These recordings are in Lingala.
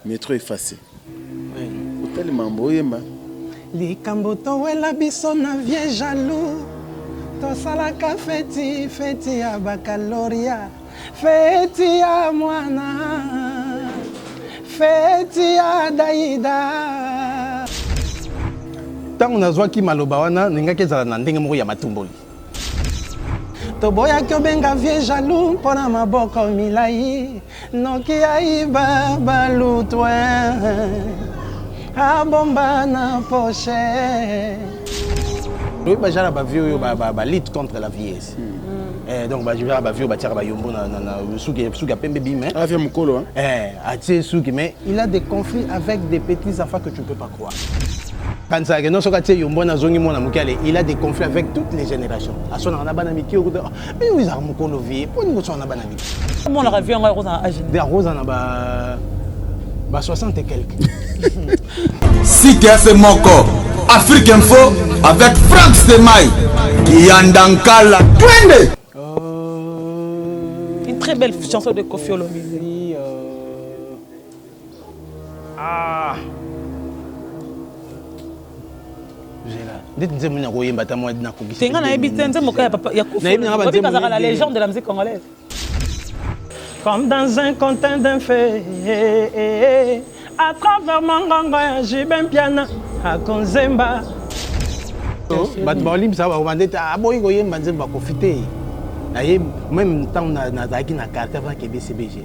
métro effacé. Hôtel Mambo Yemba. Likambo towela biso na vie jaloux. Tosalaka feti ya baccalauréat. Feti ya mwana. Feti ya daida. Tant nazwaki maloba wana ningaki ezala na ndenge moko ya matumboli. Toboyaki obenga vie jaloux mpona maboko milai. Noki aiba balutwe. Abomba na poche. Oui, bah j'ai la bavio lutte contre la vieillesse. Donc bah je vais la bavio tirer bayombo na souka pembe bime. Ah vieux mukolo hein. Atie souki mais il a des conflits avec des petits enfants que tu ne peux pas croire. Quand ça que non soka tie yombo na zongi mona mukale, il a des conflits avec toutes les générations. A son na bana miki o mais oui za mukolo vie, pour nous son na bana miki. Comment la revient en rose en âge? Des roses en ba 60 et quelques. Si c'est mon corps, Afrique Info avec Franck Stemai qui Yandankala. Une très belle chanson de Koffi Olomide. La légende de la musique congolaise. Comme dans un contin d'un fait, à travers mon ganga, j'ai ben piano à Konzemba. Batbalim ça va demander à boy goyem banzemba profiter. Même temps na zaki na carte avant que BCBG.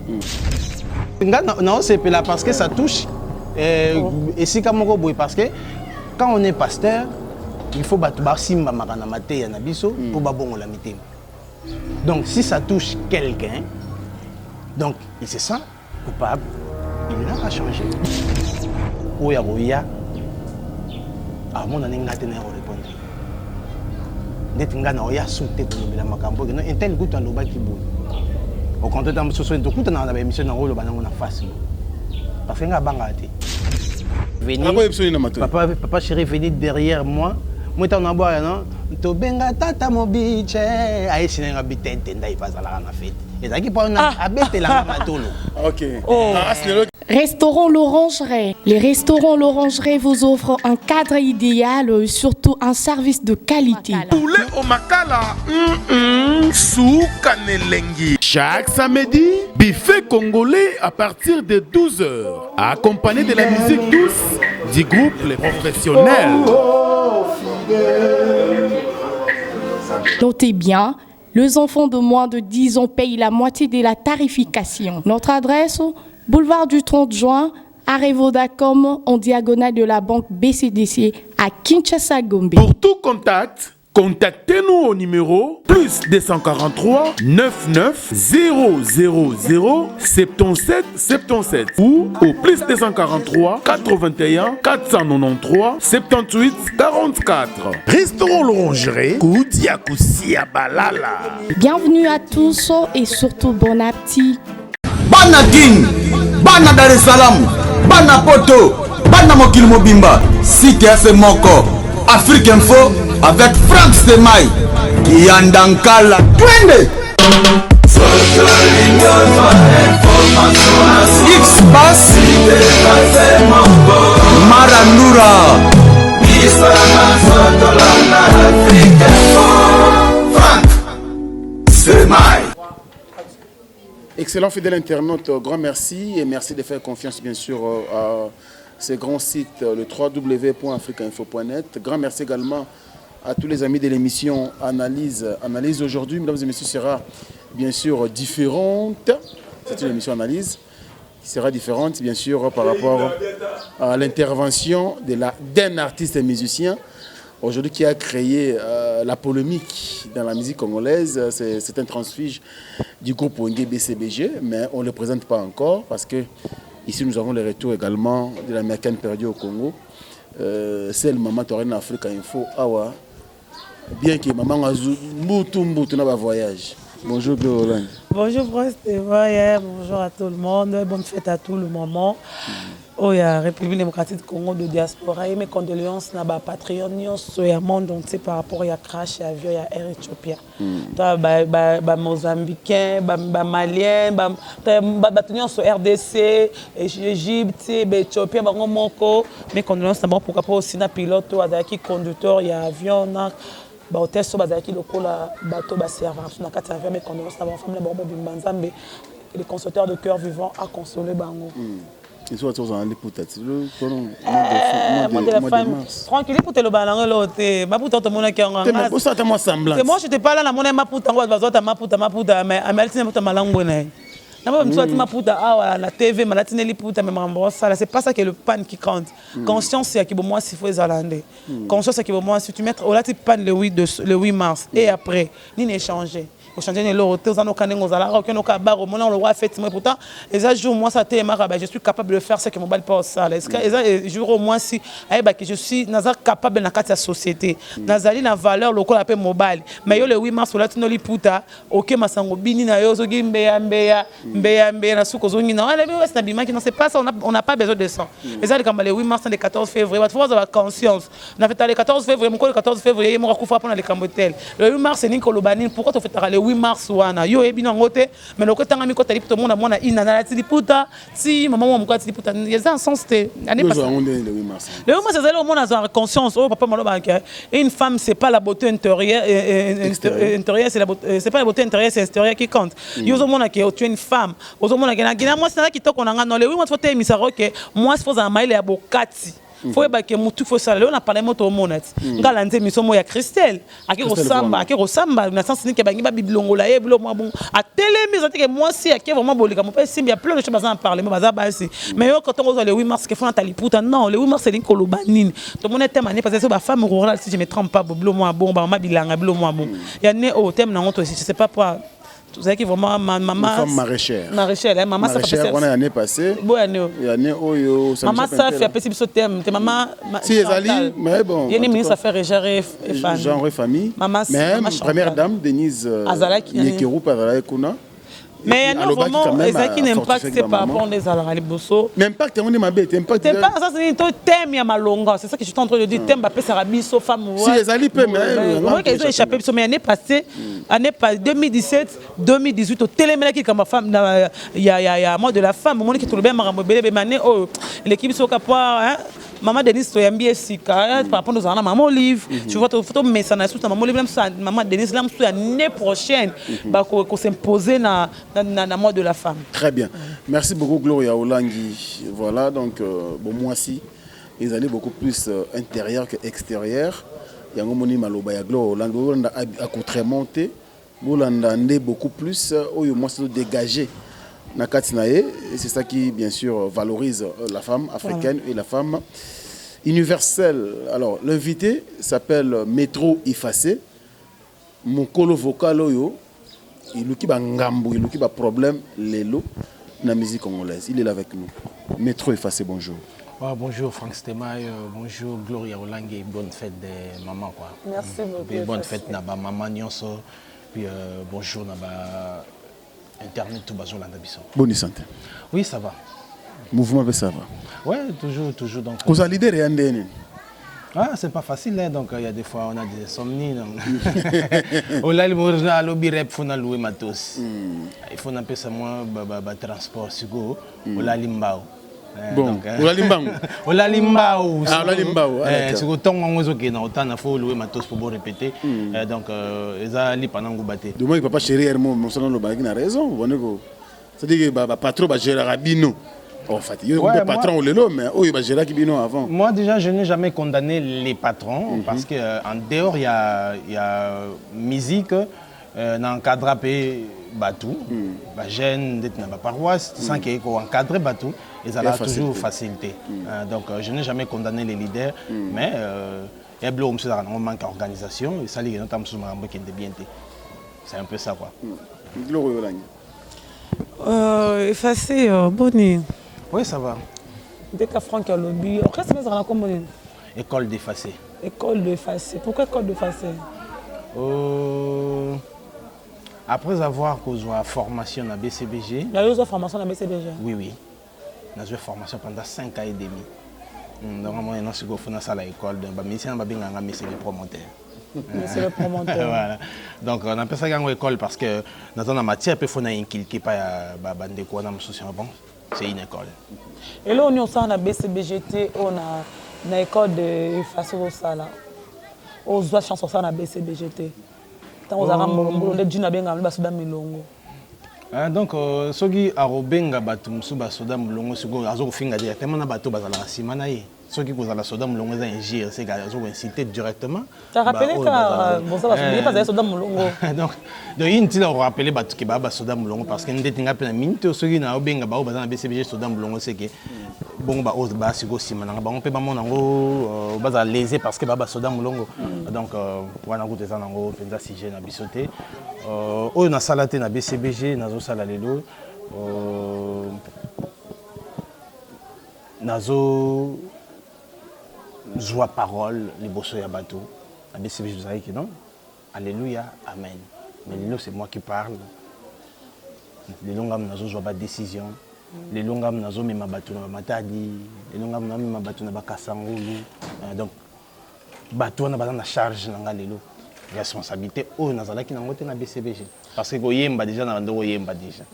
Non, c'est là parce que ça touche et si comme boy parce que quand on est pasteur, il faut battre simba makana maté na biso pour babongo la mité. Donc si ça touche quelqu'un, donc il se sent coupable, il n'a pas changé. Oya oya, à mon année n'a tenu à répondre. N'etinga na oya sauté pour la makambo, non un tel goût à l'oba qui bouge. Au contraire, dans ce soir, tout le temps dans la émission dans rôle banana na face. Parce que n'a bangate. Papa chéri venez derrière moi. Moi t'en as boire non? To benga tata mobiche. Aïe sinenga bitente ndai bazala na fête. Ok. Restaurant L'Orangerie. Les restaurants L'Orangerie vous offrent un cadre idéal, surtout un service de qualité. Poulet au makala, soukanelengi. Chaque samedi, buffet congolais à partir de 12h. Accompagné de la musique douce du groupe Les Professionnels. Notez bien, les enfants de moins de 10 ans payent la moitié de la tarification. Notre adresse, boulevard du 30 juin, arrêt Vodacom, en diagonale de la banque BCDC à Kinshasa-Gombe. Pour tout contact, contactez-nous au numéro plus 243 99 000 77 77 ou au plus 243 81 493 78 44. Restaurant L'Orangerie, Koudia Koussia Balala. Bienvenue à tous et surtout bon appétit. Bana King, Bana Dar es Salaam, Bana Poto, Bana Mokil Mobimba, CTF Moko, Afrique Info avec Franck Stemai qui Yandankala. X-Bass Marandura Franck Stemai. Excellent fidèle internaute, grand merci et merci de faire confiance bien sûr à ce grand site, le www.africainfo.net. Grand merci également à tous les amis de l'émission Analyse. Analyse aujourd'hui, mesdames et messieurs, sera bien sûr différente. C'est une émission Analyse qui sera différente bien sûr par rapport à l'intervention d'un artiste et musicien aujourd'hui qui a créé la polémique dans la musique congolaise. C'est un transfuge du groupe Wenge BCBG, mais on ne le présente pas encore parce que ici nous avons le retour également de l'américaine perdue au Congo. C'est le maman Torena Africa Info Awa. Bien que maman a mbutu na ba voyage. Bonjour Gloire. Bonjour Prince Théma, bonjour à tout le monde, bonne fête à tout le moment. Oh, il y a République démocratique du Congo de diaspora et mes condoléances à ma patriote sur le monde entier par rapport à crash avion à Air Ethiopia. Bah Mozambicains, bah Maliens, bah sur RDC, Égypte, Éthiopie, bah Moko. Mes condoléances d'abord pourquoi pas aussi na pilote, qui conducteur, il y a avion, na bah hôtel so bazaki lokola bateau ba servant na kati avion mes condoléances d'abord femme la bombe bimbanzambe les consoleurs de cœur vivant à consoler bango. Ils sont tous en l'époutati. Tranquille, pour te le balancer l'autre. Ma putain, tout le monde qui en a. C'est moi semblant. C'est moi, je te parle là, mon ma putain, ma putain, mais Ameltine putain malangone. Ma putain, la TV, ma latine li putain, mais ma ça, c'est pas ça qui est le pan qui compte. Conscience, c'est qui moi s'il faut les Hollandais. Conscience, c'est qui moi si tu mets au là tu pan le 8 mars et après, ni n'échanger. Changer l'autre, aux anneaux zala, aucun au cabar, au moment où le roi fait, pourtant, les jours, moi, ça t'est marre, je suis capable de faire ce que mon bal pas ça. Est-ce que jour au moins si, je suis capable de la société, nazali la valeur locale appelle mobile, mais le 8 mars, là, tu n'as puta, ok, ma sango bini na yo, zogi mbeya, na souko zongi na, non, c'est pas ça, on n'a pas besoin de ça. Les autres, comme le 8 mars, le 14 février, il faut avoir conscience. On a fait le 14 février, le 14 février, il m'a refait pour les cambotel. Le 8 mars, c'est Nicolas Banin, pourquoi tu fais le 8 mars wana yo ebina ngote mais le côté ngami kota liputo mona mona ina na liputa si maman mo mkwati liputa il y a un sens te année passée le 8 mars c'est là où on a conscience oh papa malo ba une femme c'est pas la beauté intérieure c'est pas la beauté intérieure c'est extérieure qui compte yo zo mona que tu es une femme ozo mona que na moi c'est là qui to konanga no le 8 mars faut te misaro que moi c'est faut za maile ya bokati faut que mutu faut ça on a parlé moto monate ngala nze misomo ya Christelle aki rosamba na sens ni ke bangi ba biblongola e bilo moi bon a télé mise que moi si aki vraiment bolika mon père il y a plein de choses à en parler mais baza basi mais yo quand on le 8 mars que faut na taliputa non le 8 mars c'est l'inko lobanine to mon thème année parce que ba femme rurale si je me trompe pas bilo moi bon ba ma bilanga bilo moi bon ya né au thème na honte je sais pas quoi. Vous savez que vraiment ma maman. Une femme maraîchère. Maraîchère, maman ça fait. On a l'année passée. Bon année. L'année oyo. Maman ça fait petit ce thème. Tes maman. Si Ezali, mais bon. Il y a une ministre affaires et famille. Genre et famille. Maman. Même première dame Denise. Azalaki. Nekeru Azalaki kuna. Mais il y a vraiment des qui n'impactent par rapport aux Azalaki Bosso. L'impact on est ma bête. Impact. C'est pas ça, c'est un thème à Malonga. C'est ça que je suis en train de dire. Thème après Sarabiso femme. Si Ezali peut mais. Moi qu'ils ont échappé. Mais l'année passée, année 2017, 2018 au téléménage qui comme ma femme, il y a moi de la femme, mon qui tout le bien marambo bébé mané oh l'équipe sont capable. Maman Denise to yambi esika par rapport aux ana maman Olive tu vois ta photo mais ça na sous maman Olive maman Denise là l'année prochaine bah qu'on s'imposer na mort de la femme. Très bien. Merci beaucoup Gloria Olangi. Voilà donc bon moi si ils allaient beaucoup plus intérieur que extérieur. Yango moni maloba ya Gloria Olangi on a contremonté bolanda ndé beaucoup plus oyo moi c'est dégagé. Et c'est ça qui, bien sûr, valorise la femme africaine et la femme universelle. Alors, l'invité s'appelle Métro Ifacé. Mon colo vocal, il y a un problème, l'élo, dans la musique congolaise. Il est là avec nous. Métro Ifacé, bonjour. Bonjour Franck Stemaï, bonjour Gloria Olangi, bonne fête des mamans. Merci beaucoup. Bonne fête à ma maman Nyonso, puis bonjour à Internet tout bazon l'andabiso. Bonne santé. Oui, ça va. Mouvement ça va. Ouais, toujours donc. Vous allez dire rien d'en. Ah, c'est pas facile hein, donc il y a des fois on a des insomnies donc. On a le lobby rep faut louer matos. Il faut un peu ça moi transport sugo, on a limbao. Bon, on a limbao. On a limbao. Ah, on a limbao. C'est autant on est OK, autant faut louer matos pour répéter. Donc ils a li pendant go battre. Demain il papa chéri hermo, mon son le bagin a raison, vous voyez ko. C'est-à-dire que patron va gérer rabino. En fait, il y a des patrons mais il va gérer rabino avant. Moi déjà je n'ai jamais condamné les patrons parce que en dehors il y a musique dans encadre batou, jeune d'être dans la paroisse, sans qu'il y ait encadré batou, et ça a toujours facilité. Donc je n'ai jamais condamné les leaders, mais il y a un manque d'organisation et ça ligue notamment sur ma qui est bien. C'est un peu ça quoi. Effacé, bonne. Oui, ça va. Dès qu'à Franck a lobby, on reste dans la commune. École d'effacé. École d'effacé. Pourquoi école d'effacé? Après avoir causé la formation à BCBG. Il y a eu une formation à BCBG. Oui, oui. J'ai eu une formation pendant 5 ans et demi. Donc, moi, je suis à l'école. Donc, je suis le promoteur. C'est le promoteur. Voilà. Donc, on appelle ça une école parce que dans la matière, il faut inculquer pas de quoi dans bon. C'est une école. Et là, on est au BCBGT, on a une école de façon au sala. On a chance au na BCBGT. Tant on a un les djuna benga le basuda milongo. Donc, ce qui a robenga batum sous basuda milongo, ce qui a zo finga directement na bateau bazala simana ye. Ce qui cause la soda milongo za ingir, c'est qu'ils ont incité directement. Tu as rappelé que bon ça va se pas soda milongo. Donc il dit on rappelé batu ki ba soda milongo parce que ndeti nga pena minute ce qui na obenga ba bazana BCBG soda milongo c'est que bon ba os ba sigo simana ba on peut ba mona ngo baza lésé parce que ba soda milongo. Donc wana ko teza nango penza sujet na bisoté. Oyo na salate na BCBG nazo sala lelo. Nazo joie parole les bosso ya bateau à BCBG vous savez que non alléluia amen mais c'est moi qui parle les longam nazo joie ba décision les longam nazo mema bateau na matadi les longam na mema bateau na bakasangulu donc bateau na bazana charge na ngalelo responsabilité o nazalaki na ngote na BCBG parce que koyemba déjà na ndo koyemba déjà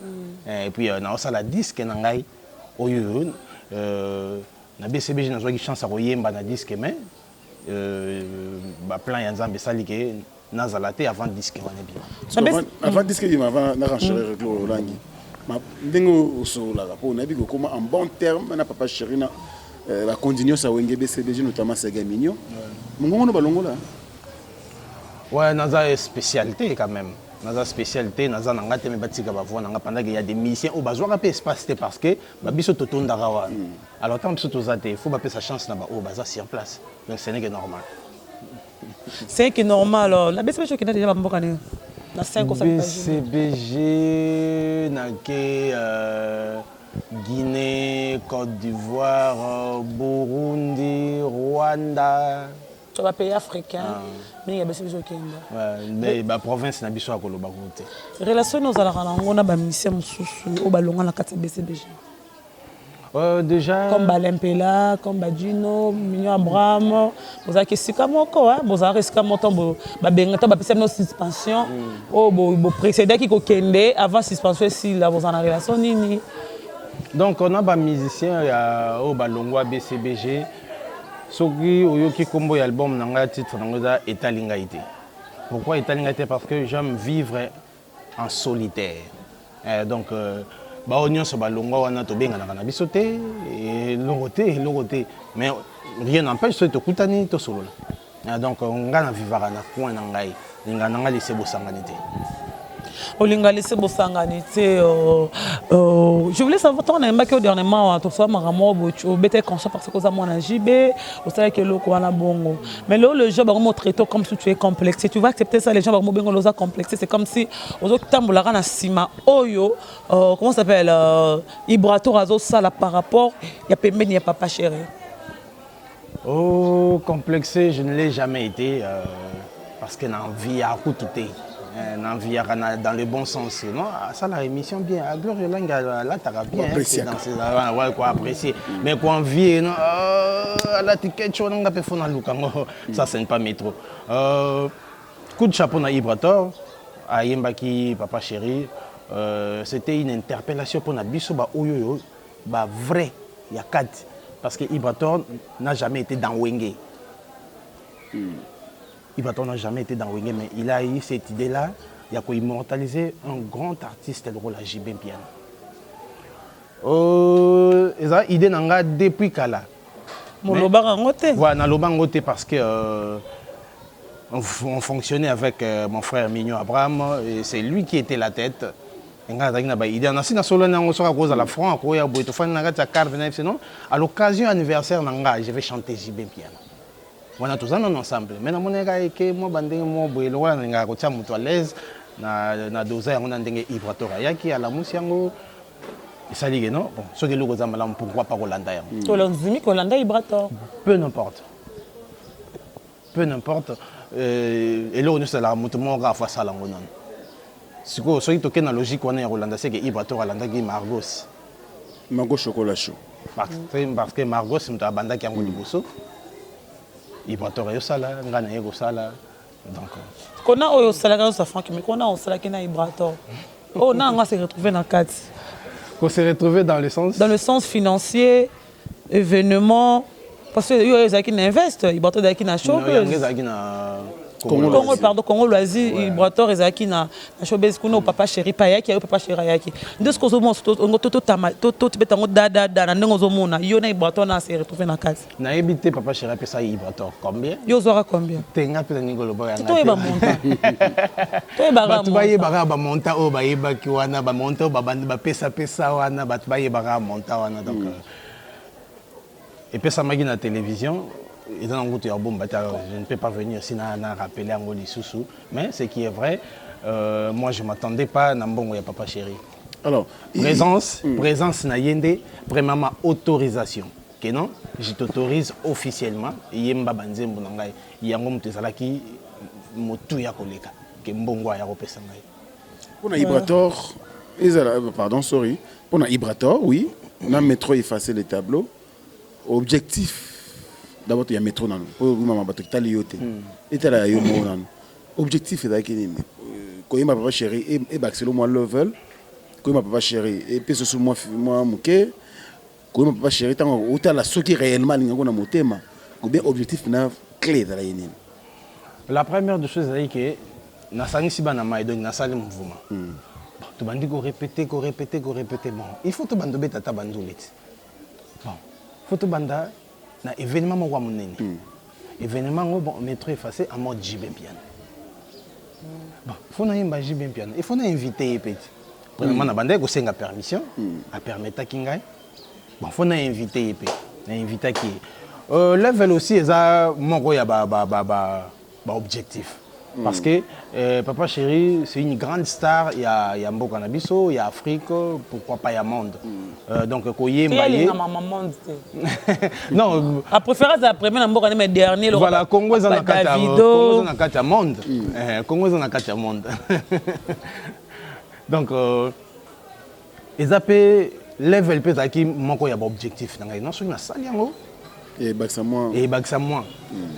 et puis na osala disque na ngai oyo na BCBG na zwaki chance à koyemba na disque mais ba plan ya nzambe sali ke nazalate avant disque wana bien avant disque avant na rancher reclo langi ma ndingo osola ko na biko comment en bon terme na papa Chérina la continuer sa wenge BCBG notamment Sega Mignon mongo no balongola ouais naza spécialité quand même naza spécialité naza nanga te me batika ba voix nanga pendant qu'il y a des musiciens au besoin un peu espace parce que ba biso totonda rawa alors tant biso tozate il faut ba sa chance na ba au baza sur place donc c'est que normal c'est que normal la BCBG qui n'a déjà pas mboka ni na 5 ans BCBG na ke Guinée, Côte d'Ivoire, Burundi, Rwanda. Tu vas payer africain, mais il y a des choses qui sont mais la province n'a pas de côté. Relation nous allons on a des missions au ballon à la carte BCBG. Déjà comme Balempela, comme Badino, Mignon Abraham, vous avez que Sikamoko, vous avez Sikamoto, Babengata, Babesem suspension, oh bo précédent qui kokende avant suspension si là vous en avez relation nini. Donc on a des musiciens au Balongwa BCBG. Soki oyoki kombo album nanga titre nanga Etalingaité. Pourquoi Etalingaité? Parce que j'aime vivre en solitaire. Donc ba onyo so balongwa wana to benga na bisoté et loroté mais rien n'empêche to kutani to solo. Donc on nga na vivara na coin na ngai ninga nanga laisser bosanganité. Olinga laisser bosanganité je voulais savoir ton aimé que dernièrement to so maramo au bête conscient parce que ça moi na JB au savez que le quoi na bongo mais là le job vraiment traité comme si tu es complexé tu vas accepter ça les gens vraiment bengo loza complexé c'est comme si aux autres tambolara na sima oyo comment ça s'appelle Ibrato razo ça là par rapport il y a pembe ni papa chéri. Oh complexé je ne l'ai jamais été parce que dans vie à tout dans le bon sens non ça la émission bien à gloire là t'as bien dans ces ouais quoi apprécier mais quoi envie non la ticket on a pas fait ça c'est pas métro coup de chapeau na Ibrator à Yembaki papa chéri c'était une interpellation pour na biso ba oyoyo ba vrai il y a 4 parce que Ibrator n'a jamais été dans Wenge. Ibrator n'a jamais été dans Wenge, mais il a eu cette idée-là, il a immortaliser un grand artiste de rôle à JB Piano. Cette idée n'a depuis Kala. Voilà, Lobangote parce que on fonctionnait avec mon frère Mignon Abraham, et c'est lui qui était la tête. À l'occasion anniversaire, je vais chanter JB Piano. On a tous un ensemble. Mais on a que moi bandé moi boilo na nga ko chamuto à l'aise na dosa on a ndenge Ibratora yaki à la musiango isali non bon so de logo za malam pourquoi pas Rolanda ya to lonzimi ko Rolanda Ibrator peu n'importe et là on est là muto mo ga fa sala ngonon sikoyo soki tokei na logique wana ya kolanda seke Ibrator alandaki Margos. Margos chocolat chaud. Parce que Margos moto abandaki yango liboso. Ibrator ayosala nga na ye kosala donc kona oyo osalaka sa Franck mais kona osalaki na Ibrator oh na nga se retrouver na kati qu'on se retrouver dans le sens financier événement parce que yo ezaki na invest Ibrator ezaki na showbiz ezaki na Congo Loisir Ibrator ezaki na showbiz kuna papa chéri pa yaki yo papa chéri yaki ndesi ko zo mo to betango dada na ndenge zo mona yo na Ibrator na se retrouver na kati na ebité papa chéri pesa Ibrator combien yo zora combien tenga pesa ngolo ba ya to eba monta to eba ba baye ba monta o ba yeba ki wana ba monta ba bandi ba pesa wana ba baye ba monta wana donc et pesa magi na télévision. Et dans je ne peux pas venir sinon rappeler en Sous, mais ce qui est vrai, moi je ne m'attendais pas à Nambongo et Papa Chéri. Alors, présence na yende, vraiment ma autorisation. Que non, je t'autorise officiellement. Yemba banze mbonangai, yango mutezalaki motu ya koleka, que mbongo ya kopesa ngai. Pour na Ibrator, pardon, sorry. Pour na Ibrator, oui, on a métro effacé les tableaux. Objectif. D'abord, il y a un métro dans nous. Objectif est d'aller. Quand il m'a pas chéri, et Baxelo, moi, level. Quand il m'a pas chéri, et puis ce moi, mouké. Quand il m'a pas chéri, tant autant la ce qui réellement, il y a un thème. Ou bien objectif clé de la ligne. La première des choses, c'est que Nassani Sibanama et donc Nassali mouvement. Tu vas dire qu'on répéter. Bon, il faut te bandober tata bandoulet. Bon, faut te banda. Na événement mo monene événement bon métro effacé en mode JB piano bon faut na yemba JB piano il faut na inviter petit premièrement na bande ko senga permission a permettre kingai bon faut na inviter petit na inviter qui level aussi eza moko ya ba objectif parce que Papa Chéri c'est une grande star il y a Mboka na biso il y a Afrique pourquoi pas il y a monde donc koyemba ye non a préférence la première Mboka mais dernier le voilà Congo za na kata Congo za na kata monde Congo za na kata monde donc ezapé level peut aki moko ya objectif na ngai non soki na sali yango et Baxamois.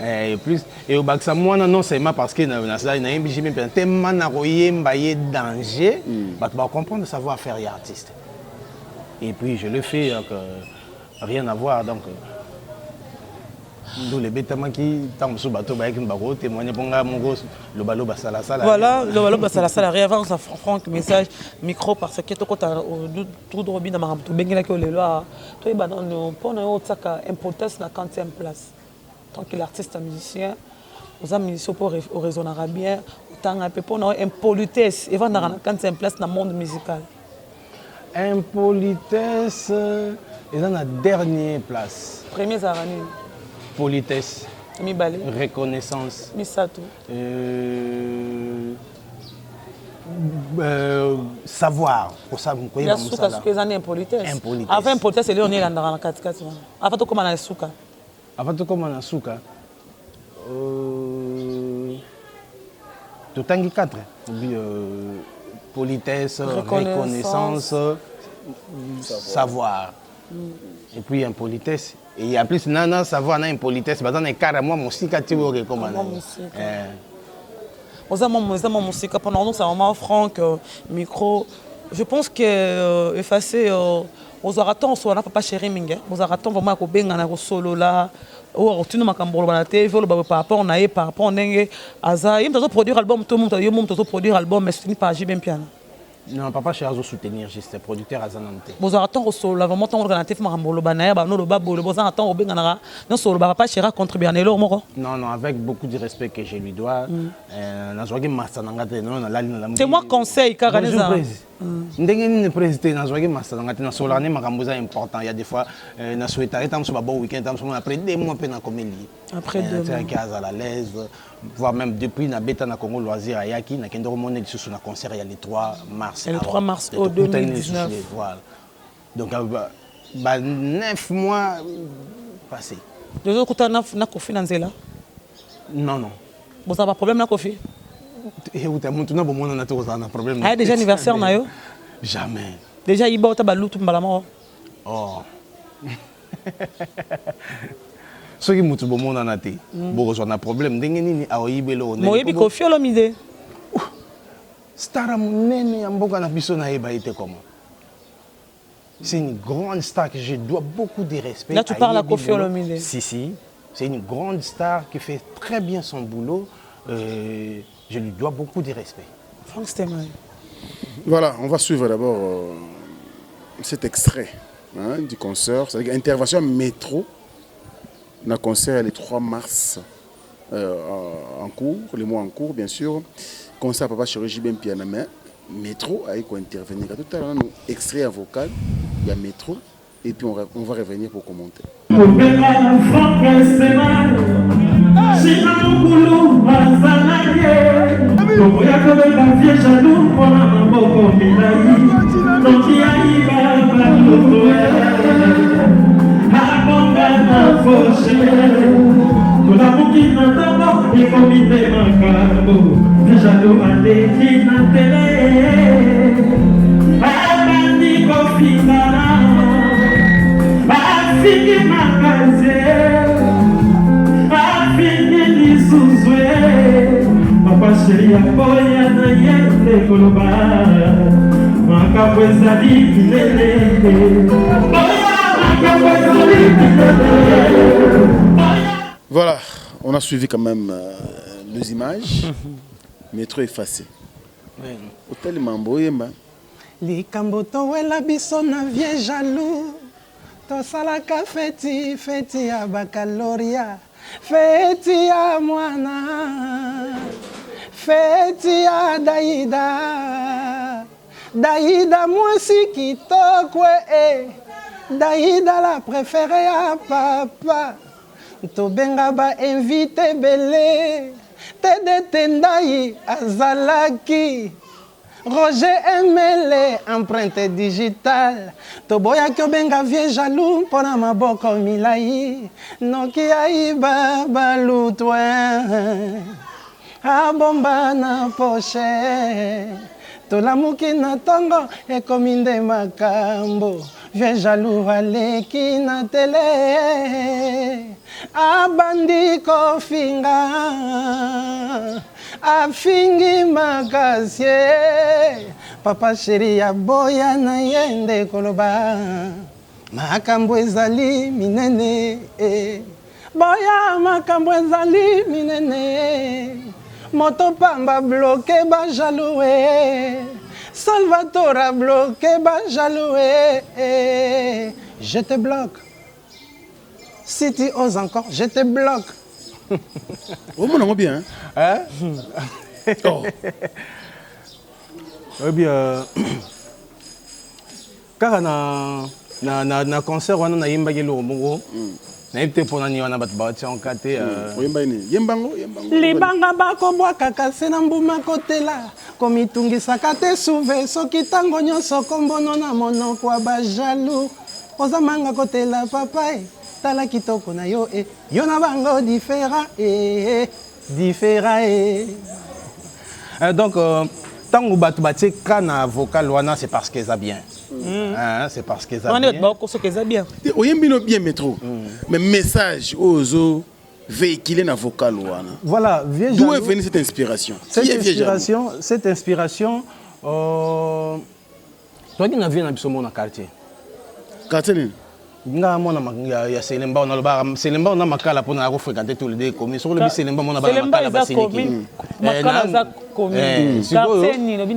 Et plus et au Baxamois non seulement parce que na ça na MBJ même tellement na koyemba ye danger bah tu vas comprendre savoir faire artiste et puis je le fais donc rien à voir donc d'où les bêtements qui tant sous bateau ba qui ba témoigner pour nga mon gros le balo basala sala voilà le balo basala sala réavance à Franck message micro parce que to kota tout droit na maramto bengela ko lelo to ba non pour na otaka importance na 40e place tant que l'artiste est musicien aux amis pour raisonnera bien autant un peu pour na impolitesse et va na 40e place dans le monde musical impolitesse et dans la dernière place premier zarani politesse, Mibale. Reconnaissance, Misato. Savoir. Pour ça, vous voyez, impolitesse. Avant impolitesse, c'est là on est dans la 4-4. Avant tout comme on a souka. Avant tout comme on a souka. Tout tangi 4. Politesse, reconnaissance, savoir. Et puis impolitesse. Et en plus, non, savoir, non, impolitesse. Parce que carrément, mon musique, tu vois, comment mon musique, pendant nous, c'est vraiment Franck, micro. Je pense que effacer aux aratons, on n'a pas chéri mingue. Aux aratons, vraiment, qu'on benga na solo là. Ou tu nous m'accompagnes par la télé, par rapport on a par rapport on est aza. Il me doit produire album, tout le monde doit produire album, mais ce n'est pas JB Piano. Non, papa cher à soutenir, juste producteur à Zanante. Vous attendez au sol, vraiment tant organisatif marambolo banaya, bah non le babo, le bon attend au benganara, non solo papa cher à contribuer à l'élo moro. Non non, avec beaucoup de respect que je lui dois, na zoagi masanangate non na lali na la. C'est moi conseil Karaneza. Ndenge ni président na zoagi masanangate na solane makamboza important, il y a des fois na souhaiter tam so ba bon week-end tam so après 2 mois pe na comédie. Après 2 mois. C'est à la l'aise. Voire même depuis na beta na Congo Loisir ayaki na kendo monné sur na concert il y a le 3 mars. Le 3 mars au 2019. Voilà. Donc 9 mois passés. Les autres na Kofi Nanzela. Non non. Vous avez pas problème na Kofi? problème. Ah, déjà anniversaire, Nayo? Jamais. Déjà, il y a un baloutou mbalamo. Oh. Ce qui est bon, on a un problème. Moyebi Kofi Olomide. Star c'est une grande star que je dois beaucoup de respect. Là, tu parles à Kofi Olomide. Si. C'est une grande star qui fait très bien son boulot. Je lui dois beaucoup de respect. Franck Stemay. Voilà, on va suivre d'abord cet extrait du concert. C'est-à-dire intervention métro. Le concert le 3 mars en cours, les mois en cours, bien sûr. Concert Papa Chirurgie Ben Piana, mais métro a intervenir. Tout à l'heure, nous extrait un vocal, il y a métro, et puis on va revenir pour commenter. Papa chéri apoya na yende koloba makapo ezali minene Voilà, on a suivi quand même les images. Métro effacé. Hôtel Mambo Yemba. Likambo towela biso na vie jaloux. Tosalaka feti ya bakaloria. Feti ya mwana. Feti ya Daïda. Daïda mwasi kitoko Daïda la préférée à papa. Tobenga ba invité belé. Tede Tendai Azalaki. Roger Emele, empreinte digitale. Toboya Kyobenga vie jaloux pona maboko milai. Nokia iba balutwe. Abomba na poche. Tolamuki na tongo ekominde makambo. Vie jaloux aleki na tele. Abandi kofinga. Afingi makasie. Papa chéri ya boya na yende koloba. Makambo ezali minene. Boya makambo ezali minene. Moto pamba bloqué ba jaloué. Salvatore a bloqué ba jaloué. Je te bloque. Si tu oses encore, je te bloque. Oh, mon bien. Hein? Oh. Eh bien, car na concert on a yembagi lo mongo. Na yete pona ni wana batbati en kate. Yemba ni yembango. Libanga bako bwa kaka sena mbuma kotela. Komitungisa kate suve soki tango nyonso kombono na monoko ba jaloux. Ozamanga kotela papa. Tala kitoko na yo yo na bango différent différent donc tant que batu batie kana vocal wana c'est parce qu'ils a bien c'est parce qu'ils a bien o yembino bien métro mais message ozo véhiculé na vocal wana voilà d'où est venue cette inspiration cette inspiration toi qui na vie na biso mon quartier nga mona ya Selemba on a Selemba on a makala pona ko fréquenter tous les deux communes sur le Selemba on a makala basiliki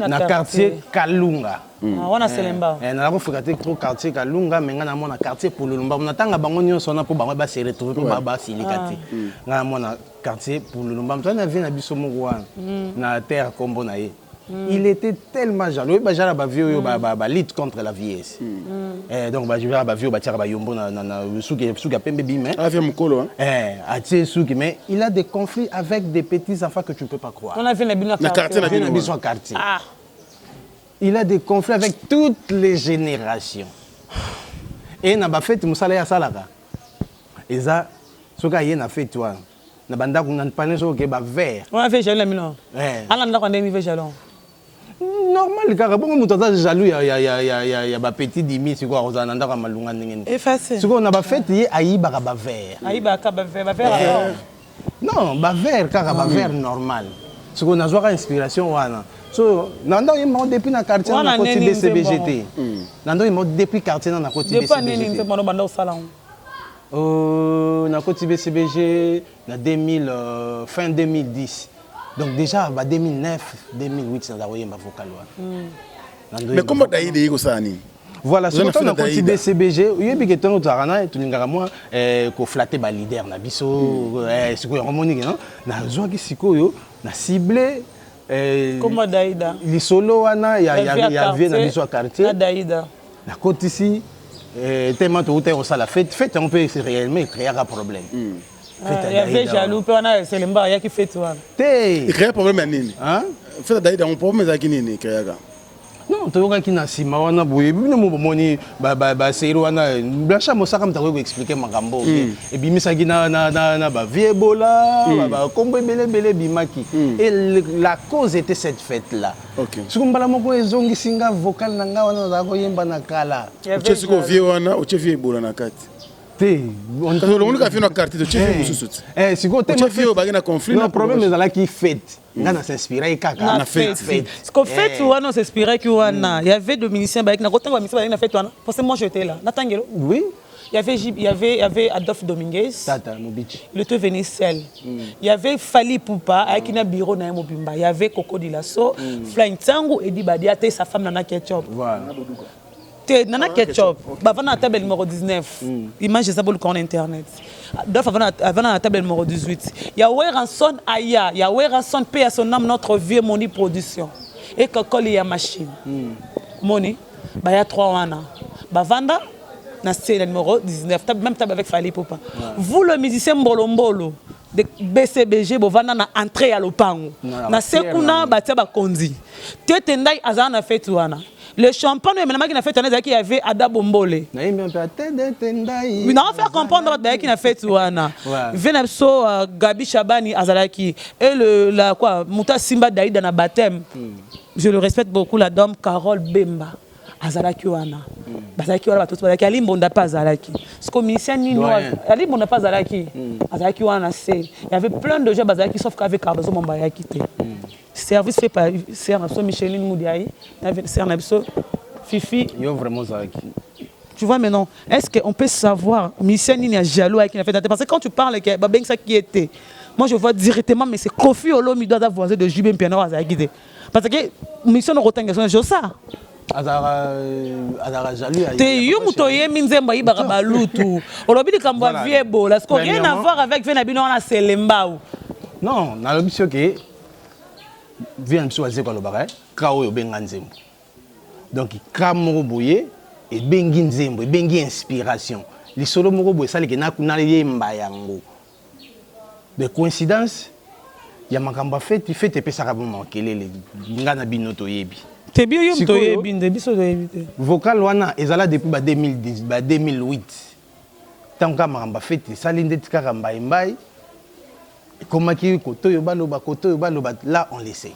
na quartier Kalunga wana Selemba na ko fréquenter trop quartier Kalunga mais nga na mona quartier Pululumba on tanga bango nyonso na po bango ba se retrouver po ba basilikati nga mona quartier Pululumba on a vu na biso moko na terre kombo na ye. Il était tellement jaloux. Il a lutte contre la vieillesse. Donc, je vais mais il a des conflits avec des petits enfants que tu ne peux pas croire. On a fait le quartier. Il a des conflits avec toutes les générations. Et il a fait Moussala Salaka. Et ça, ce qu'il a fait, toi. na banda ko na pané so ke ba vert. On a fait jalon mino. Ala ndako ndé mi fait jalon. Normal kaka bongo muto ta jaloux ya ba petit dimi siko ozana ndako malunga ndenge. Effacé. Siko na ba fête yi ayiba ka ba vert. Ayiba ka ba vert. Non, ba vert kaka ba vert normal. Siko na zwaka inspiration wana. So nando yimo depuis na quartier na côté BCBGT. Nando yimo depuis quartier na côté BCBGT. Depuis nini nze mono banda osala. Na côté BCBG na 2000 fin 2010. Donc déjà ba 2009 2008 ça doit yemba vocal wana. Mais comment Daïda yiko sani? Voilà, sur le côté BCBG, il y a des gens qui ont été flatté par leader na biso, c'est quoi harmonique non? Na zoa ki siko yo, na ciblé comment Daïda? Les solos wana il y a na biso quartier. Na Daïda. Na côté ici tellement tout est au la fête on peut réellement créer un problème. Il y avait jaloux puis on a c'est l'emba il y a qui fait toi. Il crée un problème à nini? Hein? Fait Daïda on problème à qui nini créer ça? Non, tu vois qu'il y a si mawana boye, bino mo moni ba sero wana blancha mo saka mtako expliquer makambo et puis misaki na ba viebola ba kombo belé bimaki et la cause était cette fête là. OK. Sukumbala moko ezongi singa vocal na nga wana za ko yemba na kala. Uche siko vie wana uche viebola na kati. On a fait notre carte de chef. Siko te vie ba na conflit. Le problème est là qui fête. On s'inspirait kaka na fête. Ce qu'on fait on s'inspirait que il y avait des musiciens avec na côté wa musicien na fête parce que moi j'étais là. Natangelo. Oui. Il y avait Adolphe Dominguez. Tata Mobichi. Le tout venait seul. Il y avait Fali Poupa avec un bureau na Mobimba. Il y avait Coco Dilasso, Flying Tango et Dibadia et sa femme Nana Ketchup. Voilà. Nana Ketchup, avant la table numéro 19, image de ça pour le compte internet. Avant la table numéro 18, il y a Weranson Aya, il y a Weranson paye à son âme notre vieux Moni Production. Et Coco il y a machine. Moni, il y a 3 ans. Vanda, na scène numéro 19, même table avec Fali Poupa. Vous le musicien Mbolombolo de BCBG, vous vanda na entrée à l'opango. Na sekuna batia ba konzi. Tendai azana fait wana. Le champagne, il a fait un qui avait Ada Bombole. Mais on va faire comprendre qu'il a fait Touana. Venepso, Gabi Chabani, Azalaki. Et la quoi, Mouta Simba Daïda na baptême. Je le respecte beaucoup, la dame Carole Bemba. Azalaki Wana. Azalaki Wana, tout le monde n'a pas Azalaki. Ce commissaire Ninois, Ali n'a pas Azalaki. Azalaki Wana, c'est. Il y avait plein de gens Azalaki, sauf qu'avec Cardozo Mombayaki. Service fait par Micheline Moudiaï, Fifi. Il y a vraiment ça. Tu vois maintenant, est-ce qu'on peut savoir, Michel Nini a jaloux avec une fête? Parce que quand tu parles, que ça qui était, moi je vois directement, mais c'est Kofi Olomi doit avoir voisin de Jubin Piano à Zagide. Parce que Michel ne retient que c'est ça. Azara jaloux. T'es Yumutoye Minzemba Ibarabalutu. Olobi de Kambwa Viebo, là, ce qu'on rien à voir avec Venabino à Selembao. Non, dans l'option que vient choisir quoi le bagage, Kao yo benga nzembo. Donc Kamoro boye et bengi nzembo, bengi inspiration. Les solo moko boye ça les na kuna yemba yango. De coïncidence, il y a makambo fait et pesa ka bon kelele ngana binoto yebi. Te bio yum to yebi nde biso to yebi. Vocal wana ezala depuis 2010 2008. Tant ka makambo fait ça linde tika mbai mbai. Comment qui koto yo baloba là on laissait.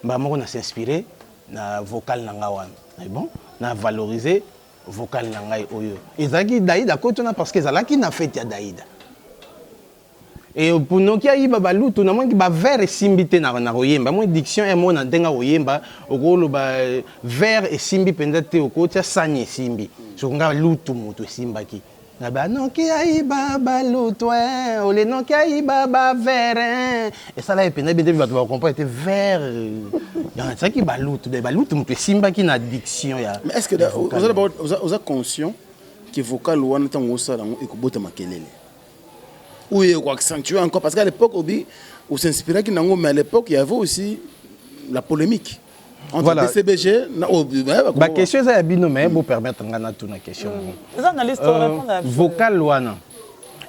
Bah moi on a s'inspiré na vocal nanga wana. Mais bon, na valoriser vocal nanga oyo. Ezaki Daïda kotona parce que ezalaki na fête ya Daïda. Et pour nous qui a eu balutu na moi qui ba vers simbité na royemba, moi diction et moi na ndenga royemba, okolo ba vers et simbi pendate okotia sanye simbi. So nga lutu moto simbaki. Non qui aille baba l'autoin, ou les non qui aille baba vert. Et ça là, il pénètre bien, tu vas comprendre, était vert. Il y a ça qui baloute, mais simba qui n'a addiction. Mais est-ce que vous êtes conscient que vocal ou en tant que ça, il faut botter ma kelele? Oui, il faut accentuer encore, parce qu'à l'époque, on s'inspirait qu'il mais à l'époque, il y avait aussi la polémique. Entre BCBG, la question est bien nommée pour permettre de tout la question. Les analystes répondent à vocal wana.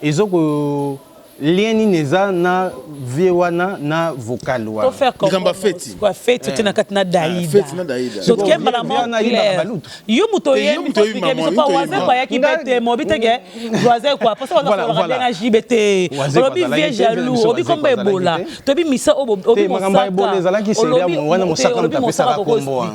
Ils ont lien nini eza na vie wana na vocal wana. To faire comme fête. Quoi fête tu na katina daïda. Fête na daïda. So kemba la clair. Yo muto ye mi expliquer biso pa waze pa ya ki bete mo bitege. Waze quoi parce qu'on a fait la JBT. Obi vie jaloux, obi komba ebola. To bi misa obi mosaka. Wana mosaka na pesa ba kombo.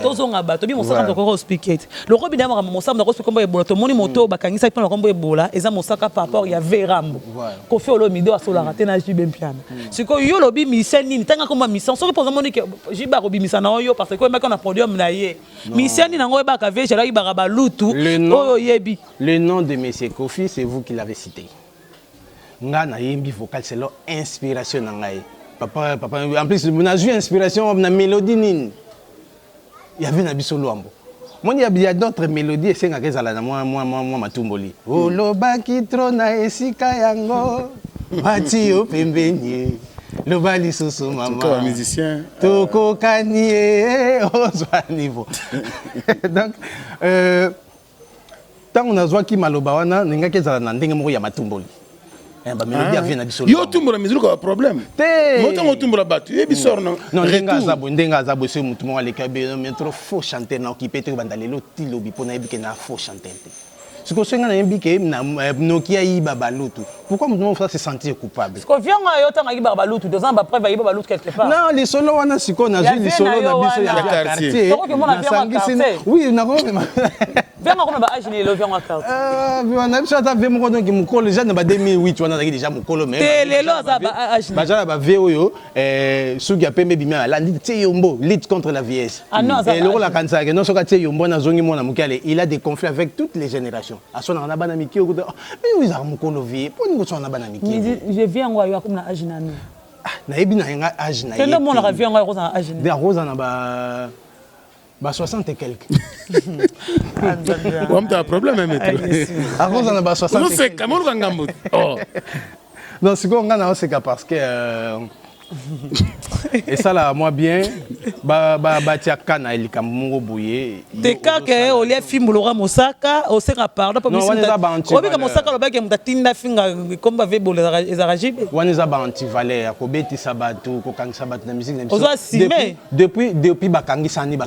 Tozonga ba to bi mosaka ko expliquer. Le robi dama mosaka ko komba ebola to moni moto bakangisa pa komba ebola eza mosaka par rapport ya Verambo. Kofi Olomide a sola raté na Jibem piano. C'est que yo lobi mission ni tanga comme mission. So pour moni que Jiba robi mission na yo parce que mec on a podium na ye. Mission ni na ngo ba ka veje la ibara ba lutu. Oyo yebi. Le nom de monsieur Kofi, c'est vous qui l'avez cité. Nga na yembi vocal c'est leur inspiration na ngai. Papa en plus on a eu inspiration na mélodie nini. Il y avait na biso loambo. Moi, il y a d'autres mélodies, c'est que ça là, moi, matumboli. Oh, lobaki trona esika yango, matio pembeni, lobali susu mama. Toi, musicien. Toko kanie, au niveau. Donc, tant on a joué qui malobawana, n'enga que ça là, n'enga moko ya matumboli. Ba mélodie vient na biso. Yo tumbula musique ko problème. Moto tumbula batu, e bisor non. Non, ndenga zabo se mutu mo aleka be mais trop faux chanter na occupé te bandalelo tilobi pona ebi ke na faux chanter. Ce que senga na ebi ke na Nokia yi babalutu. Pourquoi nous faut se sentir coupable? Ce que vient yo tanga yi babalutu, deux ans après va yi babalutu quelque part. Non, les solos wana siko na jeu les solos na biso ya quartier. Oui, na ko. Viens comme ba âge ni le vient en carte. On a déjà vu mon donc mukolo déjà na ba 2008 wana déjà mukolo mais. Lelo za ba âge. Ba jala ba VO sugi apembe bimia la ndi tie yombo lutte contre la vieillesse. Et le la kansa que non soka tie yombo na zongi mona mukale, il a des conflits avec toutes les générations. A son na bana miki o mais oui za mukolo vie. Pour nous son na bana miki. Je viens ngwa yo comme na âge na ni. Na ebi na nga âge na. Quel monde revient ngwa rose na âge ni. De rose na ba 60 et quelques. On a un problème même. À cause on a 60. Non c'est comment on gambo. Oh. Non, c'est qu'on a c'est parce que et ça là moi bien tia kana elikambo bouye. Te ka ke o le film lora mosaka o sera pardon pas mission. Obi ka mosaka lo ba ke mutatinda finga komba vebo ezarajibe. Waniza ba anti valeur ko beti sabatu ko kangisa sabatu na musique depuis bakangisani.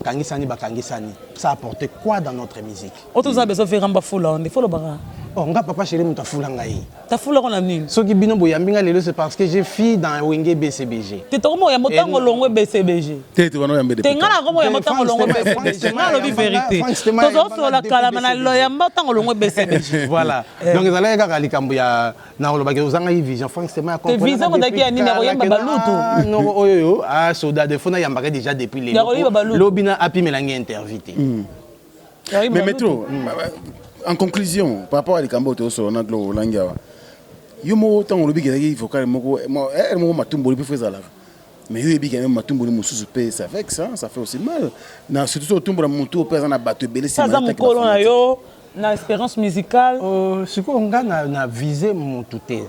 Ça a apporté quoi dans notre musique? Autres a besoin faire ramba foula on faut le bara. Oh nga papa chéri muta foula ngai. Ta foula on a nini? Soki bino boyambinga lelo c'est parce que j'ai fille dans Wenge BCBG. Te to mo ya motango longwe BCBG. Te wana ya mbede. Te ngala ko mo ya motango longwe BCBG. Na lo bi vérité. To so la kala mana lo ya motango longwe BCBG. Voilà. Donc ezala ka likambo ya na lo ba ke uzanga yi vision France c'est ma comprendre. Te vision ko daki ya nini ko yamba balutu. Non oyo ah soda de fona yamba déjà depuis les. Lobina api melangi intervité. Mais métro en conclusion par rapport à likambo to so na glo langiawa. Yo mo tango lobi ke vocal moko mo matumbo bi feza la. Mais yo bi ke même matumbo ni mususu pe ça avec ça fait aussi mal. Na surtout au tumbo mutu pe na bato belé ça za mo kolon na yo na expérience musicale. Ce qu'on nga na viser mon touté.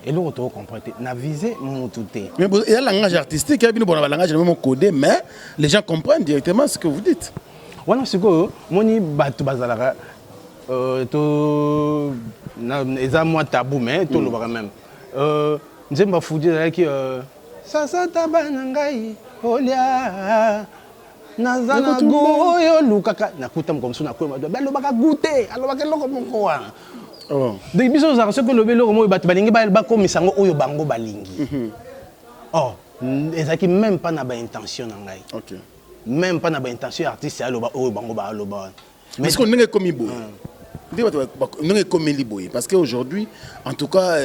Et là on te comprendre na viser mon touté. Mais il y a langage artistique, il y a un langage même codé mais les gens comprennent directement ce que vous dites. Voilà ce que moni bato bazalaka to na eza moi tabou mais to lo bara même nzemba fudi like sasa tabana ngai olia nazana goyo lukaka nakuta mkomso na kwema balo baka goûter alo baka loko moko wana oh donc biso za ce que lo belo mo bato balingi ba komisango oyo bango balingi oh ezaki même pas na ba intention na ngai OK même pas na ba intention artiste aloba oyo bango ba aloba mais est-ce qu'on n'est comme ibo n'est comme liboé parce qu'aujourd'hui en tout cas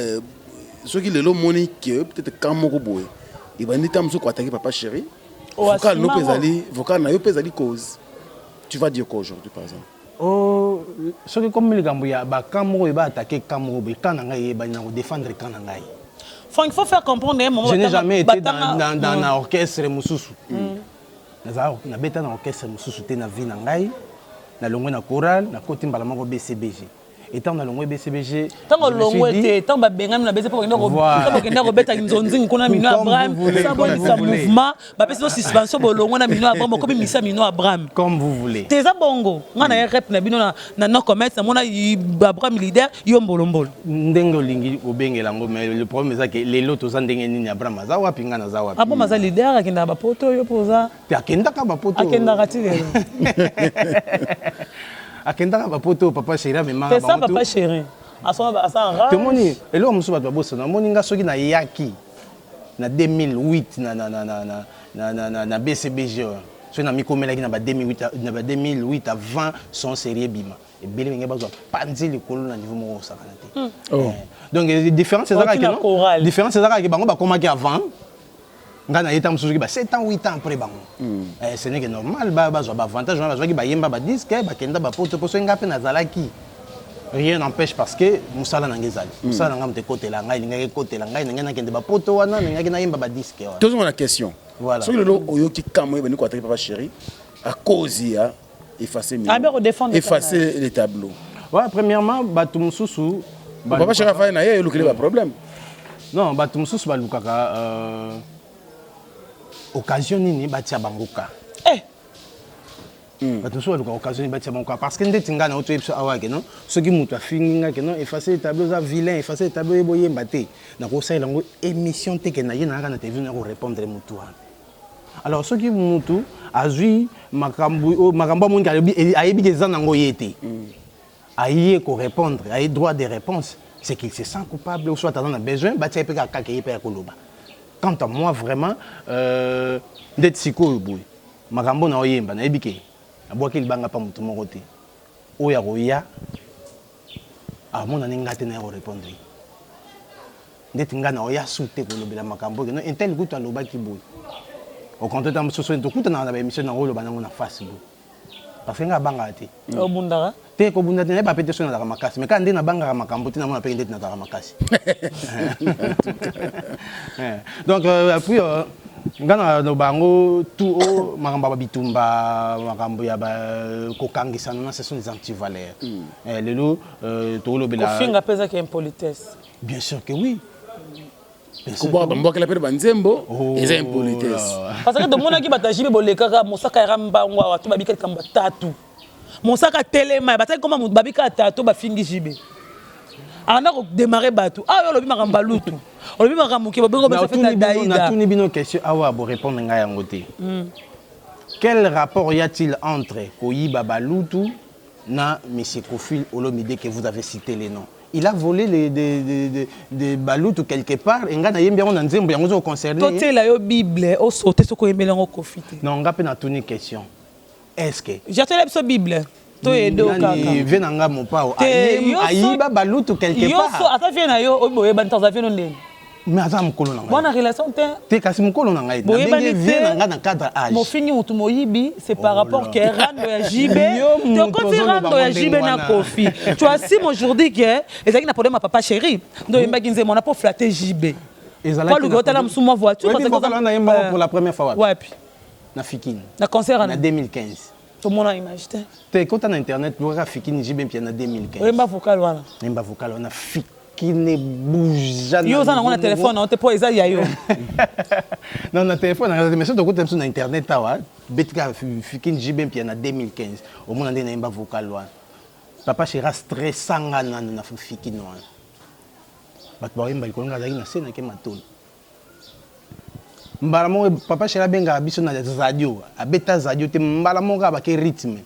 ceux qui le monique peut-être quand moko boy il va nitam so ko attaquer papa chéri vocal no pesali vocal na yo pesali cause tu vas dire quoi aujourd'hui par exemple oh ceux qui comme le gambo ya ba quand moko ba attaquer quand moko be quand na ngai ba na défendre quand na ngai il faut faire comprendre un moment je n'ai jamais été dans un orchestre mususu na beta na orchestre mususu te na vie na ngai na longwe na chorale na koti mbala moko BCBG étant dans le mois BCBG, tant que l'on était, tant que Bengam n'a pas pour une robette à une zone qu'on a mis à Abraham, ça va être un mouvement, bah parce que suspension on a mis à Abraham, comme il s'est mis à Abraham. Comme vous voulez. T'es à Bongo, on a un rep na no commerce, on a Abraham leader, yombolombol. Ndengo lingi obengelango, mais le problème c'est que les lots aux andengé ni Abraham azawa pinga na zawa. Ah bon, maza leader akenda ba poto yo poza. Te akenda ka ba poto. Akenda katile. Akenda ka poto papa chéri mais manga. C'est ça papa chéri. Asa rare. Te moni elo musu bato bossa na moni nga soki na yaki na 2008 na BCBG. So na mikomela ki na ba 2008 avant son série bima. Et belé nga bazo panzi likolo na niveau mo sakana te. Donc différence c'est ça que différence c'est ça que bango ba komaki avant. Nga na yeta musuki ba 7 ans 8 ans après bango. Ce n'est que normal ba zo ba avantage ba zo ki ba yemba ba disque ba kenda ba poto poso nga pe na zalaki. Rien n'empêche parce que musala na ngezali. Musala nga mte côté la ngai linga côté la ngai nga na kende ba poto wana nga na yemba ba disque. Toujours la question. Voilà. Sur le lot oyoki kamo ebeni ko papa chéri à cause ya effacer les tableaux. Ouais, premièrement bato mususu papa chéri fa na ye lokele ba problème. Non, bato mususu ba lukaka occasion nini batia bangoka. Bato mususu ba lukaka occasion nini batia bangoka parce que ndeti nga na auto episode awake non soki mutu afinga ke non effacer les tableaux za vilain effacer les tableaux eboyemba te na ko salela ngo émission te ke na ye na na télévision na ko répondre mutu wana. Alors soki mutu azui makambo mongi ayebi ke za nango yete. Aye ko répondre, aye droit de réponse, c'est qu'il se sent coupable ou soit dans besoin batia pe ka ka pe koloba. Quant à moi, vraiment, d'être siko boy. Makambo na oyemba na ebike. Aboki libanga pa mutu moko te. Oya roya. Ah mon aninga te na répondre. D'être ngana oya souté ko lobela makambo no intel kutu aloba ki boy. Au contraire tam soso to kutu na ba émission na oloba na Facebook. Parce que nga banga te. Obundara. Te ko bunda te na ba pete so na makasi. Mais quand ndé na banga makambo te na mona pe ndé na makasi. Donc puis ngana no bango tout o makamba bitumba makambo ya ba kokangisa na ce sont des antivaleurs. Lelo to lobela. Kofinga pesa que impolitesse. Bien sûr que oui. Kuba bamboka la pere banzembo eza impolitesse. Parce que de mona ki batajibe boleka mosaka ramba ngwa watu babika kamba tatu. Mosaka telema bataki koma babika tatu bafingi jibe. On a démarré bateau. Ah, on a vu ma rambaloutou. On a vu ma ramouki. On a fait daïda. On a une question. Ah ouais, pour répondre à Yangote. Quel rapport y a-t-il entre Koyiba Baloutou na Monsieur Kofil Olomide que vous avez cité les noms? Il a volé des baloutou quelque part. Et on a bien on a dit on concerné. Toi tu la Bible au sauter ce qu'on aime les confiter. Non, on a pas une question. Est-ce que j'ai télé la Bible. Toi et deux kaka. Venanga mon pao. Ayiba baloutou quelque part. Yo so ata viena yo oboye bantaza viena ndeni. Mais azam mukolo nanga. Bonne relation te kasi mukolo nanga ite. Ndenge viena nanga na cadre âge. Mo fini mutu moyibi c'est par rapport que rando ya jibe. To koti rando ya jibe na kofi. Tu as si aujourd'hui que ezaki na problème à papa chéri. Ndo yemba kinze mon a pour flatter jibe. Ezala. Pour le gros tala msuma voiture parce que on a yemba pour la première fois. Ouais puis. Na Fikine. Na concert en 2015. Tout le monde a imagé. Tu quand on a internet, tu vois Fikine jibe puis en 2015. Yemba vocal voilà. Yemba vocal on a Fikine bouge jamais. Yo ça na téléphone on te pour eza ya yo. Non na téléphone mais ça tu écoutes sur internet tawa betika Fikine jibe puis en 2015. Au monde na yemba vocal voilà. Papa chéra stressant na Fikine voilà. Bat ba yemba ko ngala ina sena ke matoni. Mbalamo papa chéra benga biso na radio abeta radio te mbalamo ka ba ke rythme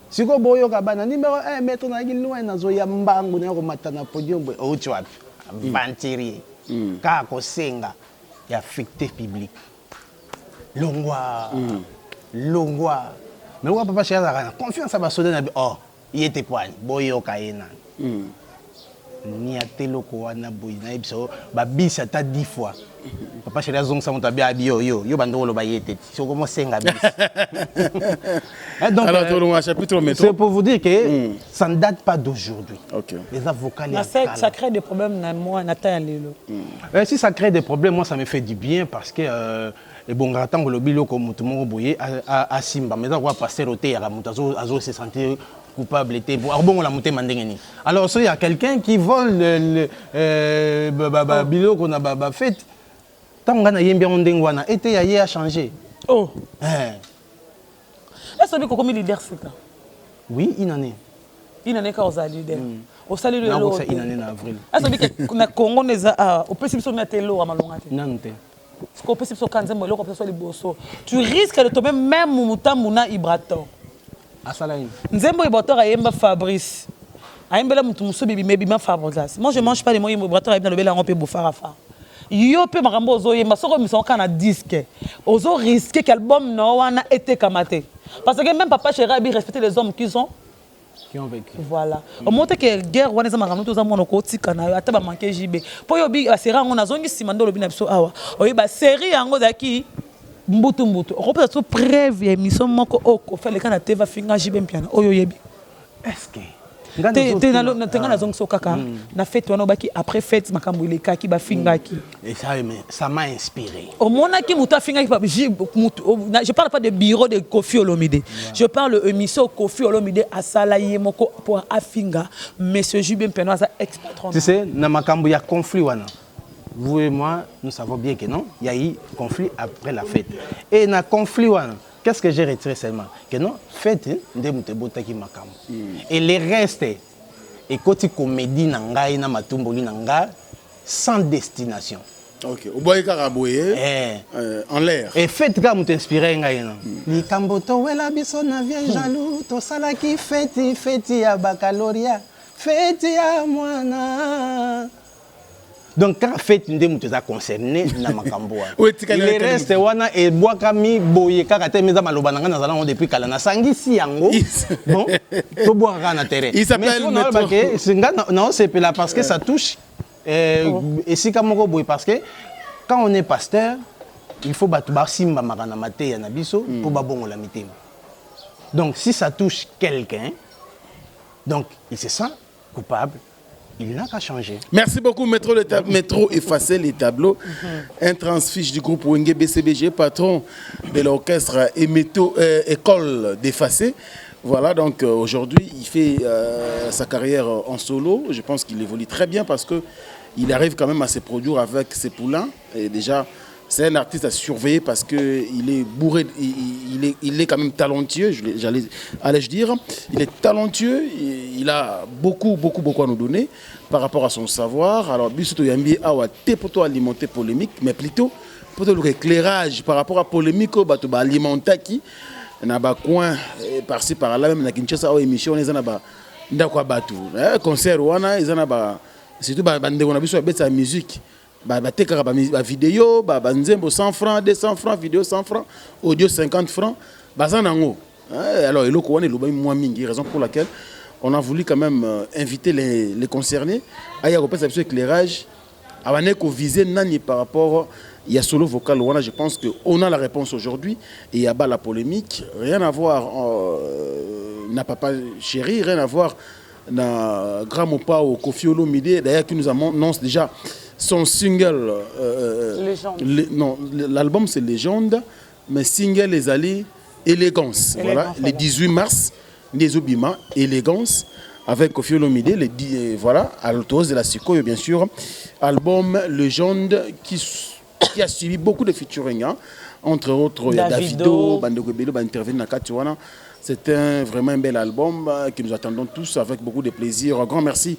siko boyo ka bana numéro 1 mettre na loin na zo ya mbangu na ko matana podium boy o chwapi ventirier ka ko senga ya affecté public longwa mais wa papa chéra na confiance ba soda na oh yete point boyo ka yena ni ateloko wana boy na ebiso ba bis ata 10 fois. Papa chéri azong sa monta bia bio yo bando lo bayete so comment senga bis. Donc alors chapitre métro. C'est pour vous dire que ça ne date pas d'aujourd'hui. OK. Les avocats ça crée des problèmes na moi na ta lelo. Si ça crée des problèmes moi ça me fait du bien parce que et bon ratango lo bilo ko mutu moko boye a simba mais ça va passer au thé ya mutu azo se sentir coupable était bon la montée mandengeni. Alors il y a quelqu'un qui vole le bilo qu'on a fait. Tant qu'on a yembi ondengwana était y a changé. Oh. Est-ce que comme leader c'est ça? Oui, il en est. Il en est quand on a leader. Au salut le lot. Il en est en avril. Est-ce que na Congo neza au possible sur mettre l'eau à malongate. Non. Parce qu'au possible sur kanzembo l'eau comme ça les bosso. Tu risques de tomber même mutamuna ibrato. Asalaï. Nzembo ibrato ayemba Fabrice. Ayemba mutu muso bibi mebi ma Fabrice. Moi je mange pas les moyens ibrato ayemba le bela on peut bofara fa. Yo pe makambo ozo yemba soko miso kana disque. Ozo risquer qu'album no wana été kamaté. Parce que même papa chéri a bien respecté les hommes qui ont vécu. Voilà. Au moment que guerre wana za makambo toza mona ko tika na ata ba manquer JB. Po yo bi asera ngona zongi simando lobi na biso awa. Oyi ba série yango zaki mbutu. On peut être preuve émission moko o fait le kana teva finga JB mpiana. Oyo yebi. Est-ce que na zongi so kaka na fête wana baki après fête makambo ile kaki ba finga ki. Et ça m'a inspiré. Au moment qui muta finga ki je parle pas de bureau de Kofi Olomide. Je parle de émission Kofi Olomide à Salaye moko pour afinga monsieur Jubin Penoisa ex-patron. Tu sais na makambo ya conflit wana. Vous et moi nous savons bien que non, il y a eu conflit après la fête. Et na conflit wana qu'est-ce que j'ai retiré seulement? Que non, fête ndemute botaki makambo. Et les restes et côté comédie nangai na matumboli nanga sans destination. OK. Au boy karaboye en l'air. Et fête comme t'inspirer ngai non. Li kamboto wela biso na vieille jaloux to sala ki fête ya baccalauréat. Fête ya mwana. Donc quand fête ndemu te za concerné na makambo wana. Il reste wana e boakami boye kaka te meza maloba nanga na zala depuis kala na sangisi yango. Bon, to boaka na terrain. Il s'appelle Maître. Non, c'est là parce que ça touche et si kamoko boye parce que quand on est pasteur, il faut batu ba simba makana mate ya na biso pour ba bongo la mitema. Donc si ça touche quelqu'un, donc il se sent coupable. Il n'a qu'à changer. Merci beaucoup, Métro effacer les tableaux. Un transfiche du groupe Wenge BCBG, patron de l'orchestre École d'effacer. Voilà, donc aujourd'hui, il fait sa carrière en solo. Je pense qu'il évolue très bien parce qu'il arrive quand même à se produire avec ses poulains. Et déjà, c'est un artiste à surveiller parce qu'il est bourré, il est quand même talentueux, allais-je dire. Il est talentueux, il a beaucoup à nous donner par rapport à son savoir. Alors, Bissoto Yambi a pour toi alimenter polémique, mais plutôt pour l'éclairage par rapport à polémique, tu vas alimenter qui n'a pas coin par-ci par-là, même dans Kinshasa, aux émissions, on est dans un concert, ils ont surtout la musique. Ba vidéo, nzembo 100 francs, 200 francs, vidéo 100 francs, audio 50 francs, alors il y a raison pour laquelle on a voulu quand même inviter les concernés à y avoir un éclairage, à viser nani par rapport à solo vocal. Je pense qu'on a la réponse aujourd'hui et il y a la polémique, rien à voir n'a papa chéri, rien à voir na grand mopa au Kofi Olomide d'ailleurs qui nous annonce déjà son single non, l'album c'est Légende, mais single les alliés Élégance. Voilà, le 18 mars, Nézobima, Élégance, avec Kofi Olomide, voilà, à l'autorise de la Sikoyo, bien sûr. Album Légende qui a suivi beaucoup de featuring, hein, entre autres Davido, Bandeko Bello, intervenu dans Katiwana. C'est vraiment un bel album que nous attendons tous avec beaucoup de plaisir. Un grand merci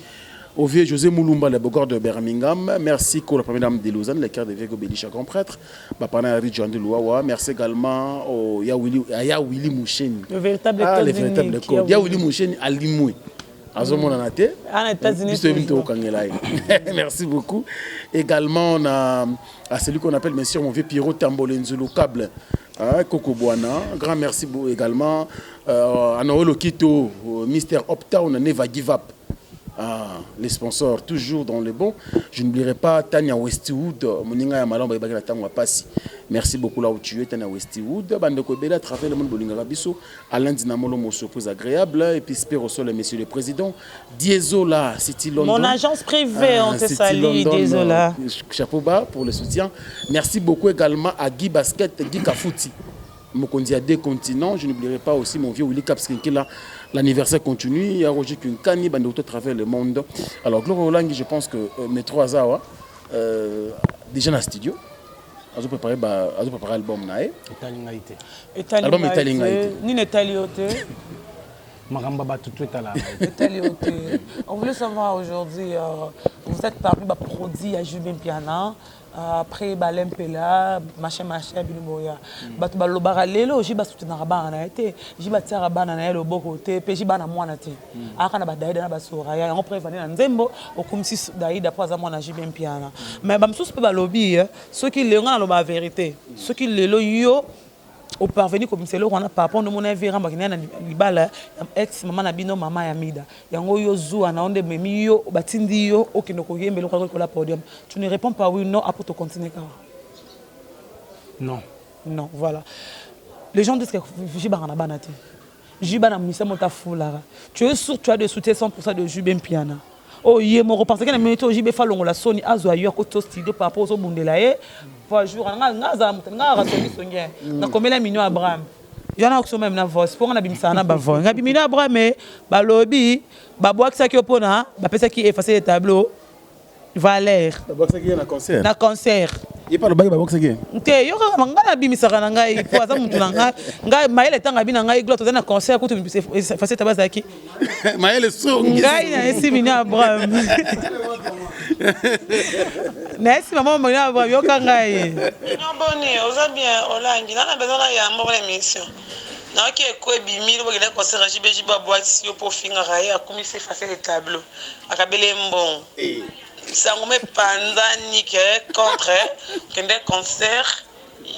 au vieux José Moulumba, le Bogor de Birmingham. Merci pour la première dame de Lausanne, le cœur de Viego Belisha, grand prêtre. Bapana Ridjan de Louawa. Merci également au Yawili Moucheni. Le véritable code. Yawili Moucheni à Limoué. Merci beaucoup. Également, on a à celui qu'on appelle monsieur mon vieux Pierrot Tambolenzolo Câble. Coco Boana. Grand merci également à Noël Okito, Mister Optown, Neva Give Up. Les sponsors, toujours dans le bon. Je n'oublierai pas Tania Westwood, Moninga Yamalamba et Bagala Tangwa Passi. Merci beaucoup là où tu es, Tania Westwood. Bandeko Bela, à travers le monde Bolinga Rabiso, Alain Dinamolo, mon surprise agréable. Et puis, espère au sol, monsieur le président. Diesola, City London. Mon agence privée, on te salue, Diesola. Chapeau bas pour le soutien. Merci beaucoup également à Guy Basket, Guy Kafouti. Mokondi à deux continents. Je n'oublierai pas aussi mon vieux Willy Capskin qui est là l'anniversaire continue. Il y a Roger Kunkani, Bandoto à travers le monde. Alors, Gloire Olangi, je pense que mes 3 ans, déjà dans le studio, ils ont préparé l'album. L'album est Talingaïté. Ni Netaliote. On voulait savoir aujourd'hui, vous êtes parmi les produits à Jubin Piana, après Balempela, machin, Binoboya. Balobara Lelo, j'ai battu dans Rabana, j'ai battu Rabana, le beau côté, puis j'ai battu Moinate. Akana Badaïda Basura, on prévenait Nzembo, au comme si Daïda pas à moi à Jubin Piana. Mais Bamsous peut balobi, ceux qui le rendent la vérité, ceux qui le yo. Au parvenu comme c'est là on a pas rapport de mon avion makina na libala ex maman na bino mama ya mida yango yo zua na onde memi yo batindi yo okinoko yembe lo ko la podium tu ne réponds pas oui non après te continuer car non voilà les gens disent que Jiba na banati Jiba na misa mota fulara tu es sûr tu as de soutien 100% de Jubin Piana oh yé mo repenser que na minute Jibe falongo la soni azo ayo ko to studio par rapport au bundela e par jour nga za mutenga rasoni songe na komela minyo Abraham yana ko même na voice pour na bimisa na ba voix nga bimino Abraham balobi babwakisa ki opona ba pesa ki effacer les tableaux Valère babwakisa ki na concert il parle ba babwakisa ki te yo nga na bimisa kana ngai po aza mutu na nga maile tanga bina ngai gloire to na concert ko to effacer tableaux zaki maile songe ngai na esi minyo Abraham Merci maman, on va voir quand gagne. Non bonne, on bien Olangi, on a besoin de mon émission. Non qui est quoi bimilo pour que concert JBJ boîte si pour finir à comme c'est facile les tableaux. Akabele mbon. Ça on met pandani que contre que des concerts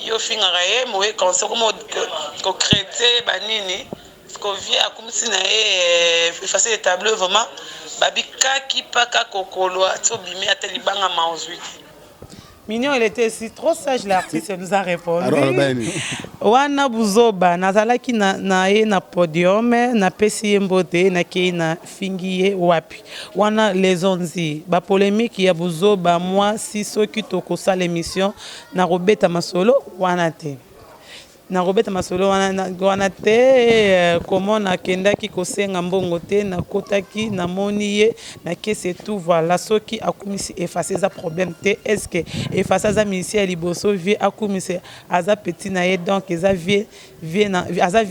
yo finir moi concert comme ko créer banini ko via comme si na facile les tableaux vraiment babika qui paka kokolo atobimi atelibanga maozwi. Mignon, il était si trop sage l'artiste, nous a répondu. Wana buzoba nazalaki na podium na pesi mbote na ki na fingiye wapi. Wana les onzi ba polémique ya buzoba moi si soki tokosa l'émission na Robeta Masolo wana te. Na Robeta Masolo wana te comment na kendaki kosenga mbongo te na kotaki na moniye na ke c'est tout voilà soki akumisi effacer za problème te est-ce que effacer za ministère liboso vie akumisi aza petit na ye donc eza vie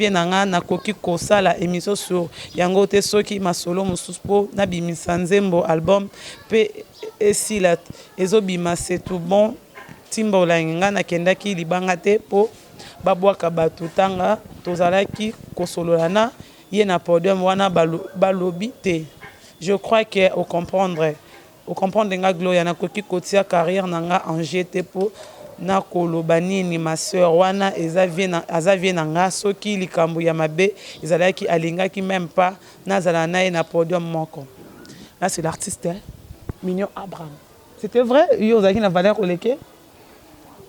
na na koki kosala émission sur yango te soki Masolo musupo na bimisa nzembo album pe esila ezobima c'est tout bon timbola nga na kendaki libanga te po babwaka batu tanga tozalaki kosololana ye na podium wana balobi te. Je crois que au comprendre nga gloria na koki kotia carrière nanga en GT po na kolobani ni ma sœur wana azavie nanga soki likambo ya mabe ezalaki alingaki même pas nazala na na podium moko. Là c'est l'artiste Mignon Abraham. C'était vrai yo zaki na valeur oleke.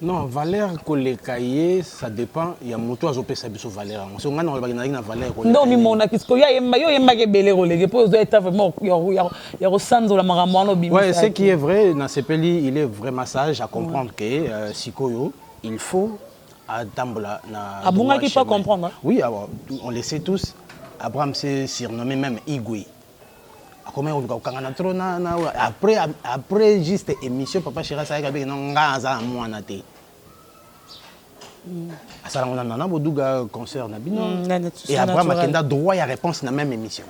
Non, valeur kolekaye, ça dépend. Il y a moto à zopé sabiso valeur. On sait on a na valeur. Non, mais mon akisko yo yemba ke belé rolé. Pour vous être vraiment ya rosanzo la maramano bimi. Ouais, ce qui est vrai dans ce pays, il est vraiment sage à comprendre que sikoyo, il faut attendre na. Ah bon, qui pas comprendre. Oui, on le sait tous. Abraham s'est surnommé même Igwe. Après juste émission papa Chira ça avec non ngaza mwana te asala ngona nana boduga concert na bino et après makenda droit ya réponse na même émission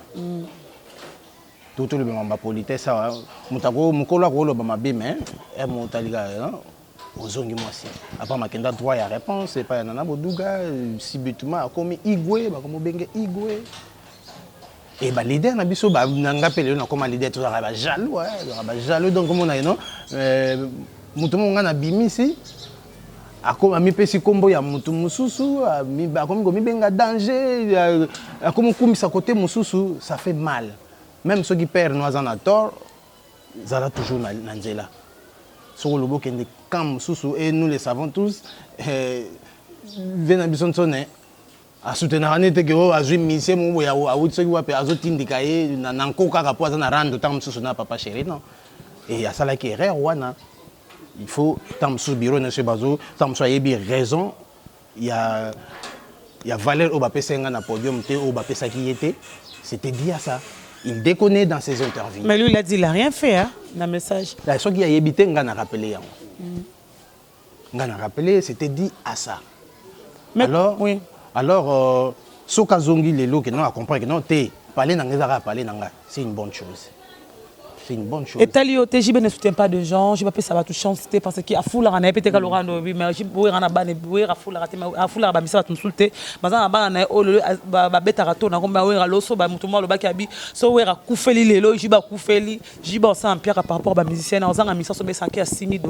tout le monde politesse ça mutako mukolo ko ba mabe mais e mutaliga ozongi mwasi après makenda droit ya réponse et pas nana boduga sibituma comme Igwe ba comme benge Igwe. Et bah leader na biso ba nanga pele na comme leader tout ba jaloux ba jaloux donc comme on a non mutu monga na bimisi akoma mi pesi kombo ya mutu mususu mi ba comme go mi benga danger comme kumisa côté mususu ça fait mal même ceux qui perdent nous en a tort ça toujours na nzela sur le bok en camp mususu et nous le savons tous vena bison sonné a soutenir anete que o azui mise mo ya a utso ki wape azotindika ye na nkoka ka poza na rando tam susu na papa chéri non et ya sala ki erreur wana il faut tam sous bureau na ce bazo tam soyez bien raison il y a valeur au ba pesenga na podium te au ba pesa ki yete C'était dit à ça. Il déconne dans ses interviews. Mais lui, il a dit, il n'a rien fait, hein, dans le message. Là, ce qui a évité, on a rappelé. On a rappelé, c'était dit à ça. Mais, alors, oui. Alors, ce qu'a zongi les lots, que non, à comprendre que non, parler dans c'est une bonne chose. C'est une bonne chose. Et Talio, JB ne soutient pas de gens, je ne sais pas si ça va tout changer parce qu'il y a foule à la peut-être qu'alorando, mais je vais en abandonner, à foule à la misa va t'insulter, mais ça va na oh le bête à raton, na comme ouais à l'osso, bah mutumo le bakabi, so ouais à koufeli les lots, jiba koufeli, jiba ça en pierre par rapport à musicien, on a misa so be 5 à $6,000, il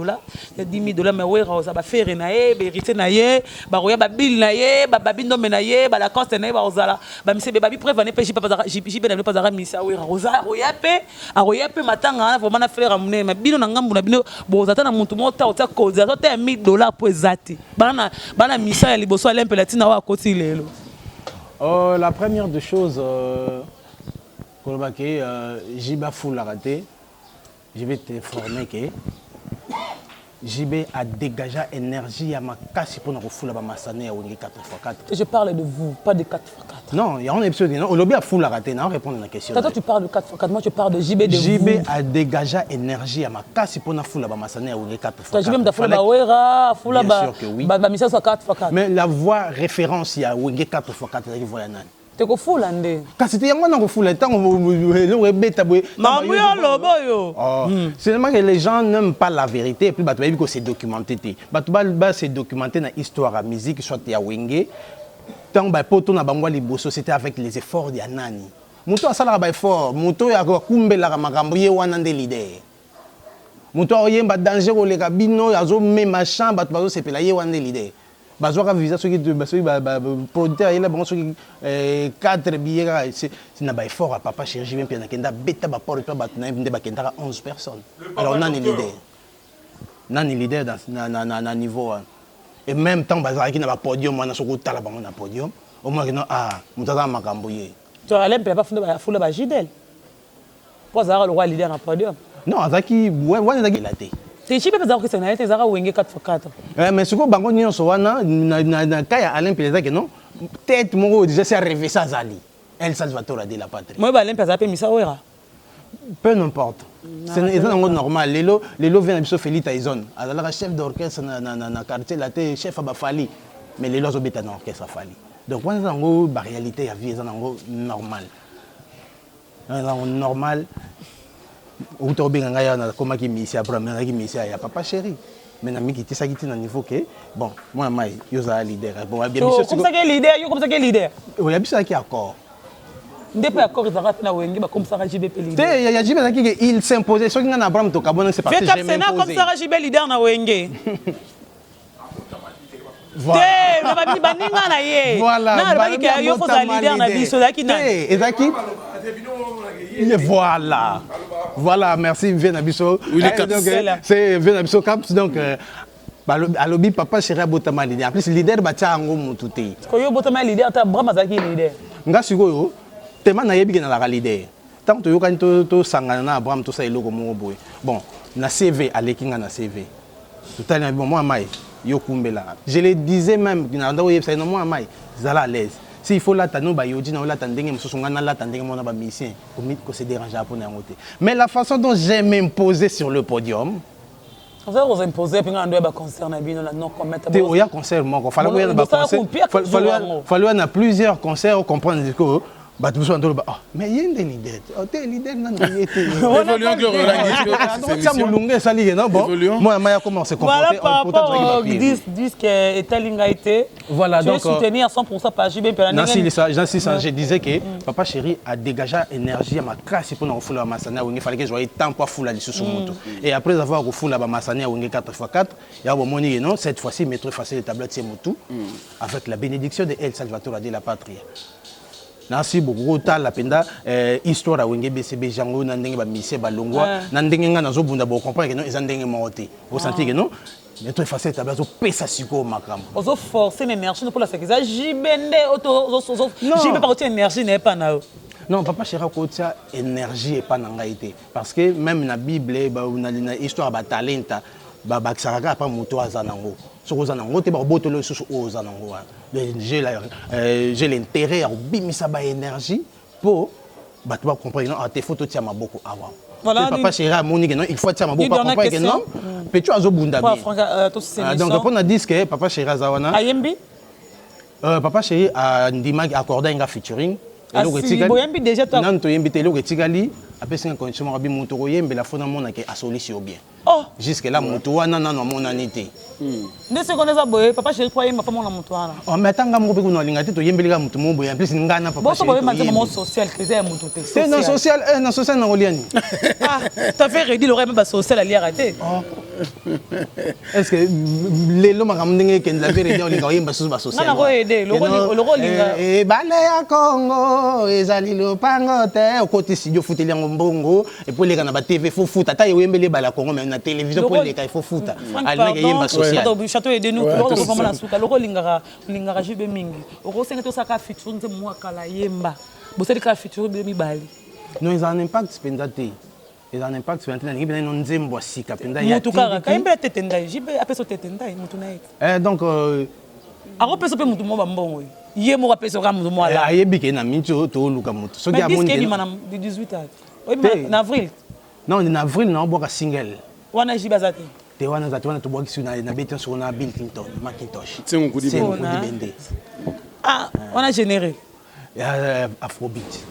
y a $10,000, mais ouais ça va faire naie, hérité naie, bah roya ba bill naie, ba babindo menaie, ba la coste naie ba ozala, ba misa be babi prévenir pe jiba pas jiba ne pas ara misa ouais roya pe matanga vraiment na frère amune mais bino na ngambu na bino bozata na muntu mota ota koza to $1,000 pour ezati bana misa ya liboso à l'impellatina wa koti lelo. La première des choses kolobake jiba full a raté. Je vais t'informer que JB a dégagé énergie à ma casse pour nous refouler à ma sané à 4x4. Je parle de vous, pas de 4x4. Non, il y a un épisode, non, on l'a bien full à rater, non, répondre à la question. Toi, tu parles de 4x4, moi, je parle de JB de JB vous. a dégagé énergie à ma casse pour nous refouler à ma sané à 4x4. Toi, JB m'a fait la foula, bien sûr que oui. Mission soit 4x4. Mais la voix référence, il y a 4x4, il y a te ko fula nde kasi te yango na ko fula tant on beta boy mamu yo lobo yo c'est seulement que les gens n'aiment pas la vérité et puis batu ba ko se documenter te batu ba se documenter na histoire à musique soit ya wenge tant ba poto na bangwa liboso c'était avec les efforts de nani muto asala ba effort muto ya ko kumbela makambo ye wana nde leader muto oyemba danger ko le kabino yazo me machin batu bazo sepela ye wana nde leader bazwaka visa soki producteur yela bango soki 4 billets c'est na ba effort à papa chercher bien na kenda beta ba porte ba na nde ba kenda 11 personnes alors nani leader dans niveau et même temps bazaki na ba podium wana soko tala bango na podium au moins que non mutaka makambo ye to alem pe ba funda ba jidel pour ça le roi leader na podium non azaki wana zaki laté te chipe pe za ko sena te za ka wenge 4x4 mais soko bango nyonso wana na kaya Alain Peleza que non tête moko déjà c'est rêver ça zali El Salvatore de la patrie moi ba Alain Peleza pe misa wera peu n'importe c'est normal lelo vient na biso Feli Tyson azalaka chef d'orchestre na quartier la te chef à Bafali mais lelo azobeta na orchestre Fali donc wana zango ba réalité ya vie zango normal ou tu as bien comment qui mise à prendre qui mise à papa chéri mais na miki tisaki tina niveau que bon moi mai yo za leader bon bien sûr comme ça que leader yo comme ça que leader oui bisa qui accord ndé pas accord za na wengi ba comme ça ka JB leader te ya JB na ki il s'imposait so ngana Abraham to kabona c'est parce que j'ai même comme ça ka JB leader na wengi voilà voilà merci Venabiso c'est Venabiso Caps donc alobi papa chéri botama leader en plus leader batia ngo mutu te ko yo botama leader ta brama zaki leader nga sikoyo tema na yebi na la leader tant to yokani to sangana na Abraham to sa eloko mo boy bon na CV alekinga na CV tout à l'heure bon moi mai yo kumbela je le disais même na ndo yebisa no moi mai zala à l'aise s'il faut là tano ba yodi na la tandenge mususu ngana la tandenge mona ba musicien ko se déranger pour na ngote mais la façon dont j'ai m'imposé sur le podium vous avez vous imposer puis ngando ba concert na bino la non commettre te oya concert moko fallait que ba concert fallait na plusieurs concerts comprendre que bah tout ça mais il y a des leaders t'es leader non évoluons que ça mulungue ça lié non bon moi m'a commencé comporter voilà par rapport au disque Etalinga été voilà donc soutenu à 100% par JB je disais que papa chéri a dégagé énergie à ma classe pour nous refouler à Masania où il fallait que je voyais tant pour fouler les sous moto et après avoir refoulé à Masania où il 4x4 il y a au moment non cette fois-ci mettre facile les tablettes c'est moto avec la bénédiction de El Salvatore de la patrie. Merci beaucoup la penda histoire wenge BCB jango na ndenge ba mission ba longwa na ndenge nga nazo bunda bo comprendre que non ezandenge monter vous sentez que non mais toi facile ta bazo pesa siko makambo ozo forcer l'énergie pour la sécurité jibende auto jibe pas auto énergie n'est pas na non papa chéri ko tia énergie et pas na ngaité parce que même na bible ba na histoire ba talenta ba bakisaka pas moto azanango soko zanango te ba botolo susu ozanango j'ai l'intérêt à bimisa ba énergie pour bato ba comprendre non te photo tia maboko awa voilà papa chéri a moni que non il faut tia maboko pas comprendre que non petit azo bunda bien donc pour na dire que papa chéri azawana ayembi papa chéri a ndima accordé un featuring et le retika non to yembi te le retika li après c'est un condition rabi moto yembi la fona mona que a solution bien oh jusque là moto wana non mon anité ne secondes ça boye papa chéri quoi yemba fama na moto wana oh mais tanga mo pe kuna linga te to yembi ka moto mo boye en plus ngana papa chéri bon boye manze moment social que c'est moto te c'est non social non social na oliani ah t'as fait redire l'oreille même social à lire raté est-ce que les lots makam ndenge ken la vérité olinga yemba sous ba social na ko aider le rôle linga e bale ya Congo ezali lopango te okoti studio futeli yango mbongo et pour les kana ba TV faut futa ta yembele bala Congo mais na télévision pour les ka il faut futa alina ke yemba social château et de nous ko ko mama na suka loko linga jibe mingi oko senga to saka featuring te mo kala yemba boseli ka featuring be mibali non ils ont un impact spendate ils ont un impact spendate na ngibena no nzembo sika penda ya mutu kaka kayembe tetenda jibe apeso tetenda mutu na et donc ako peso pe mutu mo bambongo ye mo apeso ka mutu mo ala ayebi ke na mincho to luka mutu so dia mon mais mana 18 ans en avril non en avril na boka single wana jibe azate te wana zati wana to boka sur na beton sur na Bill Clinton Macintosh c'est un coup de bende ah on a généré afrobeat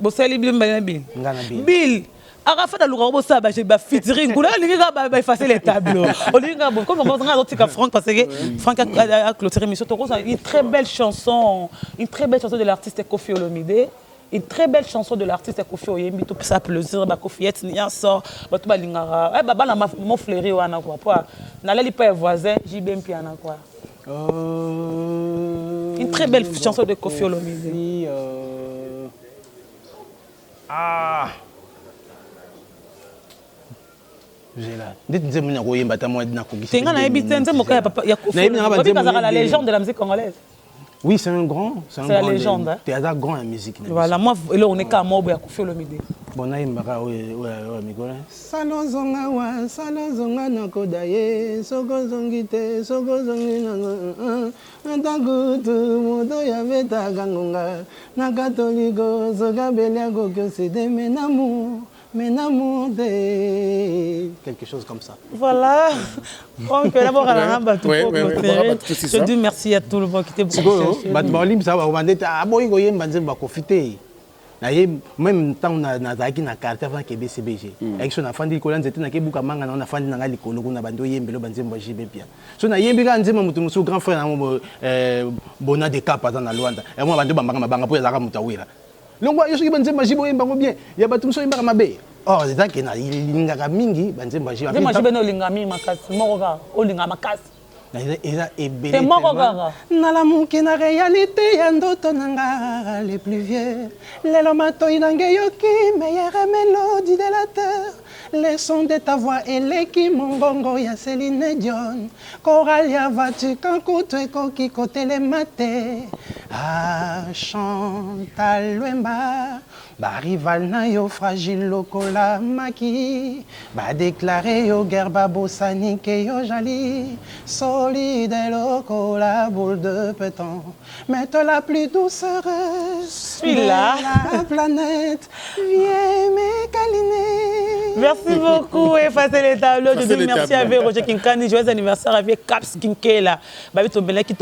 bosali bill mbana ngana bill akafana luka bosa ba featuring kula linga ba effacer les tableaux olinga bon comme on va dire Franck parce que Franck a clôturé mission to une très belle chanson de l'artiste Koffi Olomide. Une très belle chanson de l'artiste Koffi Oyembi tout ça plaisir ba Koffi et nia sort ba to ba lingara eh baba na mo fleurir wana quoi pour na leli pas voisin JB piana quoi une très belle chanson de Koffi Olomide Jela dit nzembo na koyemba ta moi na kokisi tenga na ebite nzembo ka papa ya Koffi Olomide parce que la légende de la musique congolaise. Oui, c'est un grand. C'est la légende. C'est un grand en musique. Voilà, moi, là, on est qu'à Mobo et à Koffi Olomide. Bon, là, il m'a dit, Salonzonga wa, salonzonga na kodaye, soko zongite, soko zongi na ntakutu, moto ya beta gangonga, na katoliko, soka belia kokyo sede menamu quelque chose comme ça. Voilà. Donc d'abord je dis merci à tout le monde qui était beaucoup. Batbalim ça va demander ah boy goyem banzem ba profiter. Na même temps na zaki na carte avant que BCBG. Action na fandi ko lanzete na kebuka manga na fandi na ngali ko na bando yembelo banzem ba JB bien. So na yembi ka nzema mutu musu grand frère na bona de cap na Luanda. Et moi bando bambanga mabanga po ezaka mutawira. Longwa yoso banzemba jibo yembango bien ya batumso yembaka mabe oh c'est ça que na lingaka mingi banzemba jibo nzemba jibo no linga mingi makasi moko ka olinga makasi na eza ebele moko kaka na la muki na réalité ya ndoto nanga les plus vieux lelo matoi nange yoki meilleure mélodie de la terre les sons de ta voix eleki mongongo ya Céline Dion Coralia Vatican kutu ekoki kotelema te ah Chantal Lwemba ba rival na yo fragile lokola maki ba déclaré yo guerre babosani ke yo jali solide lokola boule de pétan mais toi la plus douce de la planète viens me câliner. Merci beaucoup effacer les tableaux. Je dis merci à Roger Kinkani, joyeux anniversaire avec Caps Kinkela. Babi tomela qui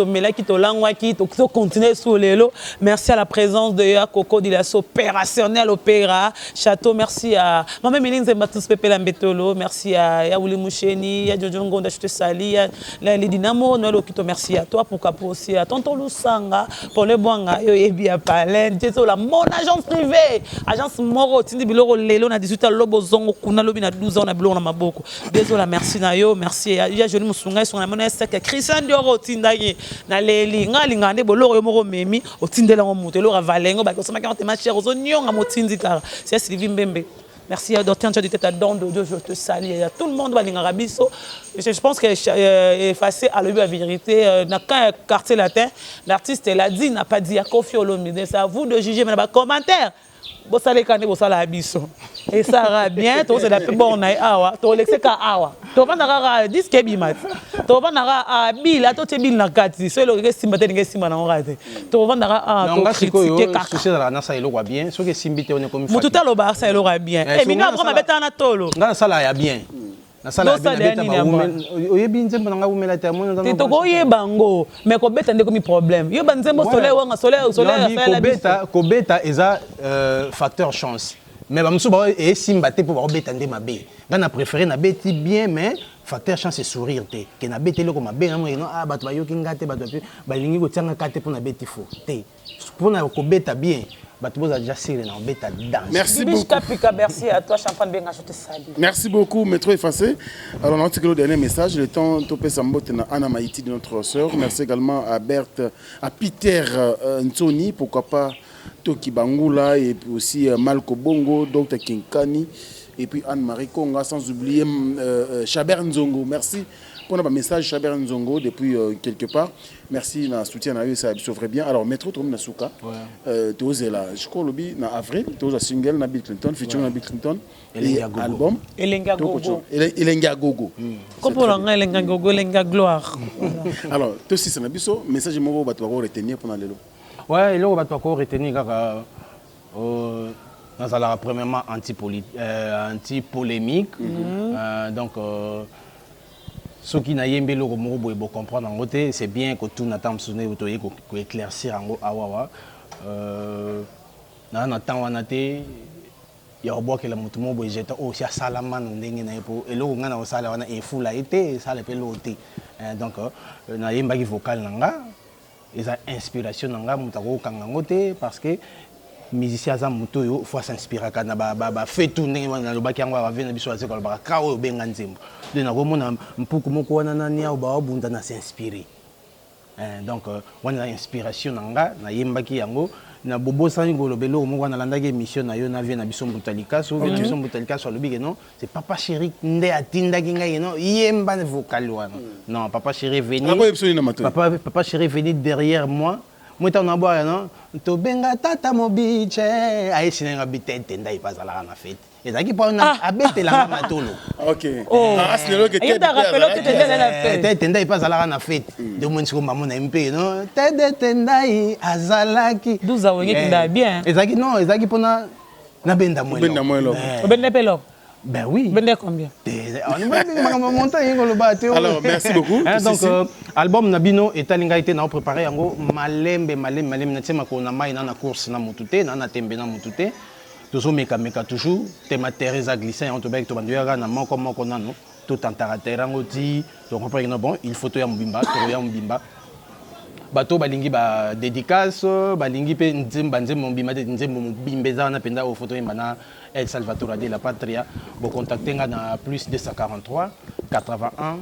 to langwa qui to continuer sur les lots. Merci à la présence de Yakoko Dilas opérationnel opéra Château. Merci à Maman Melinze Matus Pepe Lambetolo. Merci à Yaouli Moucheni, ya Jojo Ngonda Chute Sali, les Dynamo Noël Kito. Merci à toi pour Capo aussi à Tonton Lusanga pour le Boanga yo yebi à Palen. Désolé mon agence privée, agence Moro Tindi Biloro Lelo na 18 ans Lobo Zongo kuna lobi na 12 ans na biloko na maboko. Désolé merci na yo, merci ya Joli Musunga sur na moneste Christian Dioro Tindagi na leli ngalinga nde boloro yo moko memi otindela ngo mutu lo ravalengo ba ko soma ka ma cher ozo nyonga motindi kara. C'est Sylvie Mbembe. Merci à Dr. Tchadi Teta Don de Dieu, je te salue. Il y a tout le monde va à Bisso. Je pense qu'elle est effacée à la vérité. Dans le quartier latin, l'artiste l'a dit, n'a pas dit à Koffi Olomide. C'est à vous de juger, mais dans les commentaires. bosala ekande bosala biso esara bien to c'est la plus bonne awa to lexeka awa to bandaka disque bimat to bandaka abila to tebil na kati selo ke simba te nge simba na ngate to bandaka to critiquer kaka souci dans na sa eloko bien so ke simbite on comme mutu talo ba sa eloko bien e minga ko mabeta na tolo ngana sala ya bien na sala ya bien oyebi nzembo nga umela te mo nzembo to ko yebango mais ko beta ndeko mi problème yo ba nzembo soleil wanga soleil kobeta eza facteur chance mais ba musu ba e simba te pour ba beta ndé mabe ngana préférer na beti bien mais facteur chance c'est sourire te ke na beti loko mabe na mo no bato ba yoki ngate bato ba lingi ko tianga kate pour na beti fo te pour na ko beta bien bato boza déjà siré na beta danse. Merci beaucoup. Merci à toi Champagne Benga je te salue. Merci beaucoup Métro Effacé. Alors on a le dernier message le temps topé sambote na Anna Maïti de notre sœur. Merci également à Berthe, à Peter Ntoni, pourquoi pas Toki Bangula et puis aussi Malko Bongo, Dr Kinkani et puis Anne-Marie Konga, sans oublier Chaber Nzongo. Merci pour notre message Chaber Nzongo depuis quelque part. Merci na soutien na eux ça sauverait bien. Alors Métro Tom Nasuka, tu oses là. Je crois le bi na avril, tu oses single na Bill Clinton, featuring na Bill Clinton et album Elenga Gogo. Elenga Gogo. Comprends Elenga Gogo, Elenga gloire. Alors toi aussi c'est na biso message mo ba to retenir pendant lelo. Ouais, il va encore retenir kaka dans la premièrement anti-polémique. Donc ce qui n'a yembe le mot bo comprendre en côté c'est bien que tout n'attend sonner ou ko éclaircir en awawa na temps wanaté ya obo que la mutu mo bo jeta o sia salama ndenge na epo elo ngana o sala wana e fula été sala pe loté donc na yemba ki vocal nanga eza inspiration nanga mutako kanga ngote parce que musicien za muto yo faut s'inspirer kana ba fait tourner na lobaki yango ba vena biso azeko ba ka o benga nzembo de na komona mpuku moko wana nani ya ba bunda na s'inspirer donc wana inspiration nanga na yembaki yango na bobosa ngolo belo moko na landaki émission na yo na vie na biso Mbutalika so vie na biso Mbutalika so lobi non c'est papa chéri nde atindaki ngai non yemba vocal wana non papa chéri venir papa chéri venir derrière moi moi t'en aboire non to benga tata mobiche ai sinenga bitete ndai pasala na fête ezaki pa na abete la matolo OK asinelo que tu te rappelles que tu étais la fête tete ndai pasala na fête de mon siko mamona mpe non tete ndai azalaki 12 ans ngeki nda bien ezaki non ezaki pona na benda mwelo benda pelo. Ben oui. Vendez combien? Alors, merci beaucoup. Donc, album Nabino et Talingaïté n'a préparé en gros malembe na tsema ko na mai na course na mutute na tembe na mutute. Tozo meka toujours tema Teresa glissé en tobek to banduya na moko nano tout en taratera ngoti to comprendre non bon il faut to ya mbimba to ya mbimba. Bato balingi ba dédicace balingi pe nzembo mbima de nzembo mbimbeza na penda au photo mbana El Salvatore de la Patria bo contacter na plus 243 81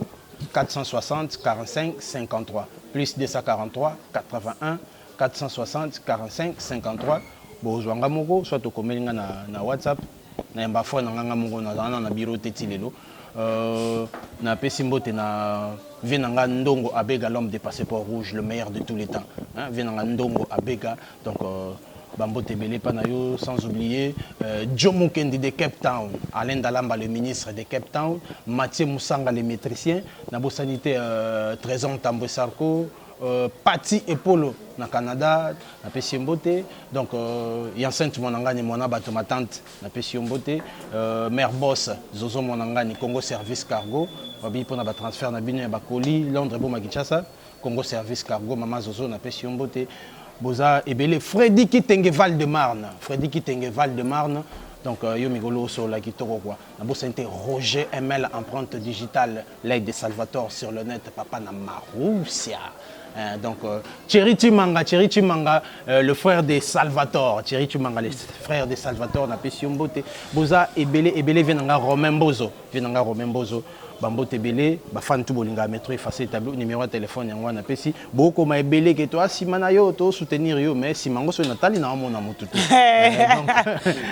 460 45 53 plus 243 81 460 45 53 bo zwanga moko soit to komelinga na WhatsApp na yamba phone nganga moko na bureau tetilelo na pesimbote na Venanga Ndongo Abega, l'homme des passeports rouges, le meilleur de tous les temps. Venanga Ndongo Abega, donc Bambo Tebele Panayo, sans oublier Joe Mukendi de Cape Town, Alain Dalamba, le ministre de Cape Town, Mathieu Moussanga, le matricien, Nabo Sanité Trésor Tambwe Sarko, Pati Epolo na Canada, na Pessimbote, donc Yancent Monangani, Mona Bato ma tante, na Pessimbote, Mère Boss, Zozo Monangani, Congo Service Cargo, Babi pour na transfert na Bino Bakoli, Londres Boma Kinshasa, Congo Service Cargo, Mama Zozo na Pessimbote, Boza Ebele, Freddy Kitenge Val-de-Marne, Val-de-Marne. Donc, yo migolo sur la kitoko quoi. Nabo c'était Roger ML empreinte digitale, l'aide de Salvatore sur le net, papa na Maroussia. Donc Thierry Chimanga, le frère de Salvatore, Thierry Chimanga, le frère de Salvatore na Pessimbote. Boza Ebele venanga Romain Bozo, Bambote Ebele, ba fan tout bolinga mettre effacer tableau numéro de téléphone yango na pesi. Boko ma Ebele que toi simana yo to soutenir yo mais simango so Nathalie na mona mututu.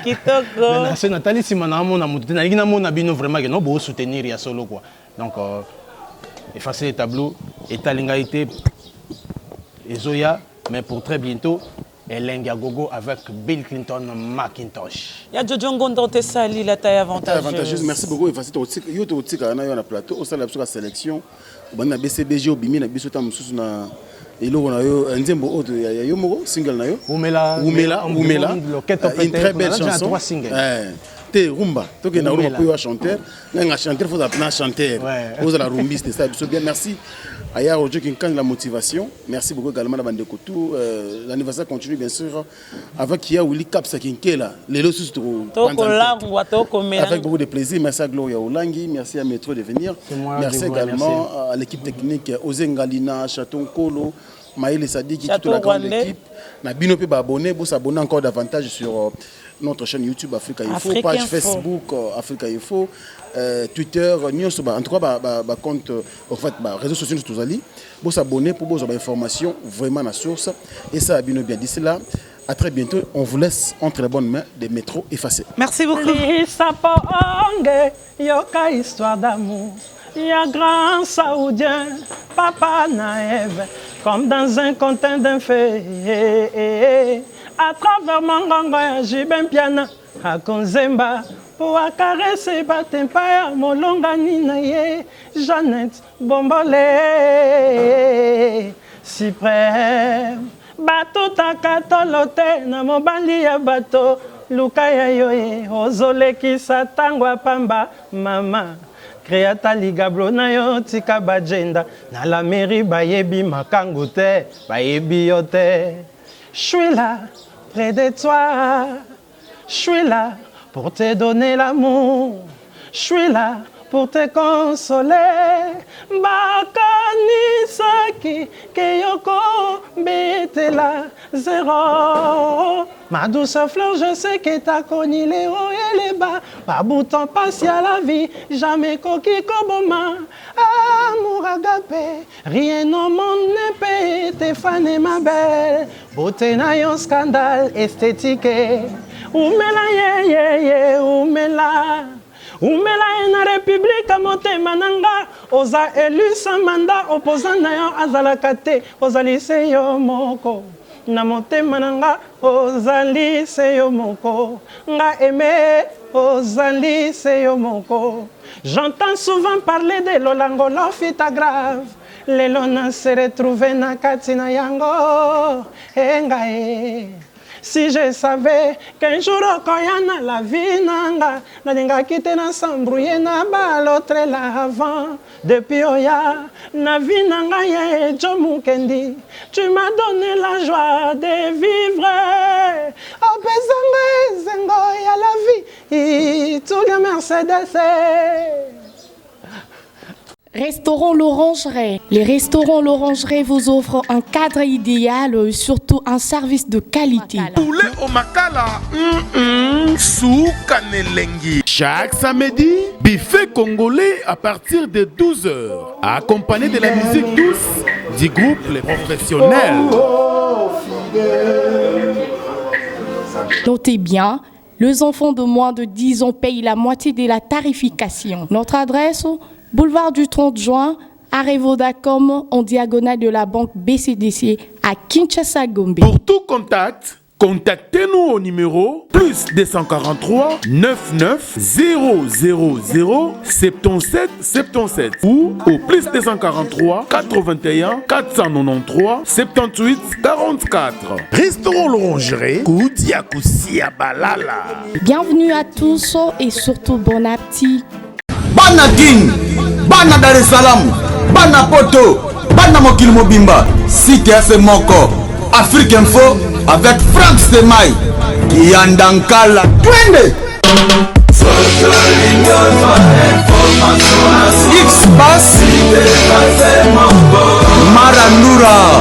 Kitoko. Na so Nathalie simana mona mututu na ngina mona bino vraiment que no bo soutenir ya solo quoi. Donc effacer tableau et talingaité Ezoya mais pour très bientôt Elenga Gogo avec Bill Clinton Macintosh. Il y a Jojo Ngondo Tessali, la taille avantageuse. Merci beaucoup. Yo to tika na yo na plateau, au sein de la sélection, bana BCBG obimi na biso ta mususu na eloko na yo nzembo oto ya yo moko single na yo. Umela. Une très belle chanson. Te rumba, toi qui na rumba pour chanter, nga chanter faut apprendre à chanter. Vous la rumbiste ça bien merci. Aya Roger qui la motivation. Merci beaucoup également à Bandeko tout. L'anniversaire continue bien sûr avec Kia Willy Kapsa Kinkela. Les lots avec beaucoup de plaisir. Merci à Gloria Olangi, merci à Métro de venir. Merci également à l'équipe technique Ozengalina, Chaton Kolo, Maël Sadiki, toute la grande équipe. Na bino pe abonné, vous s'abonner encore davantage sur notre chaîne YouTube Africa Info, page Facebook Africa Info, Twitter, News, en tout cas, compte, en fait, réseaux sociaux tous allés. Vous s'abonner pour vos informations vraiment la source. Et ça, bien d'ici là. À très bientôt. On vous laisse entre les bonnes mains des métros effacés. Merci beaucoup. Yoka histoire d'amour. Il y a grand saoudien, Papa Naëv, comme dans un contin d'un feu. À travers Manganga, j'ai ben piana, à Konzemba, pour caresser Batempaya, Molonga Ninaye, Jeannette Bombolé, si près. Bateau takatolote, na mobali ya bateau, Lukaya yoye, ozole ki satangwa pamba, mama. Créata ligablo na yo tika bajenda, na la mairie bayebi makango te, bayebi yo te. Je suis là, près de toi, je suis là pour te donner l'amour, je suis là pour te consoler. Bakani saki keyoko betela zéro. Ma douce fleur, je sais que t'as connu les hauts et les bas. Pas bouton passé à la vie, jamais coquille koboma. Amour agapé, rien au monde ne peut te faner ma belle. Beauté na yon scandale esthétique. Oumela ye, oumela. Oumela ena république mote mananga. Oza élu sans mandat, opposant na yon azalakate. Ozali se yo moko. Na motema nanga ozali se yo moko nga aimé ozali se yo moko. J'entends souvent parler de Lolango Lofita grave. Lelo na se retrouve na katina yango engae. Si je savais qu'un jour okoyana la vie nanga nalinga kite na s'embrouiller na balotre l'avant. Depuis oya na vie nanga ye Jomu Kendi, tu m'as donné la joie de vivre. Opezanga zengo ya la vie, tout le Mercedes. Restaurant L'Orangerie. Les restaurants L'Orangerie vous offrent un cadre idéal, surtout un service de qualité. Poulet au makala, soukanelengi. Chaque samedi, buffet congolais à partir de 12h, accompagné de la musique douce du groupe Les Professionnels. Notez bien, les enfants de moins de 10 ans payent la moitié de la tarification. Notre adresse, boulevard du 30 juin, arrêt Vodacom, en diagonale de la banque BCDC à Kinshasa, Gombe. Pour tout contact, contactez-nous au numéro +243 99 000 77 77 ou au +243 81 493 78 44. Restaurant L'Orangerie, Koudia Koussia Balala. Bienvenue à tous et surtout bon appétit. Bana King, Bana Dar es Salaam, Bana Poto, Bana Mokil Mobimba, CTF Moko, Afrique Info avec Franck Semaï, Yandankala, Twende. X-Bass, Marandura.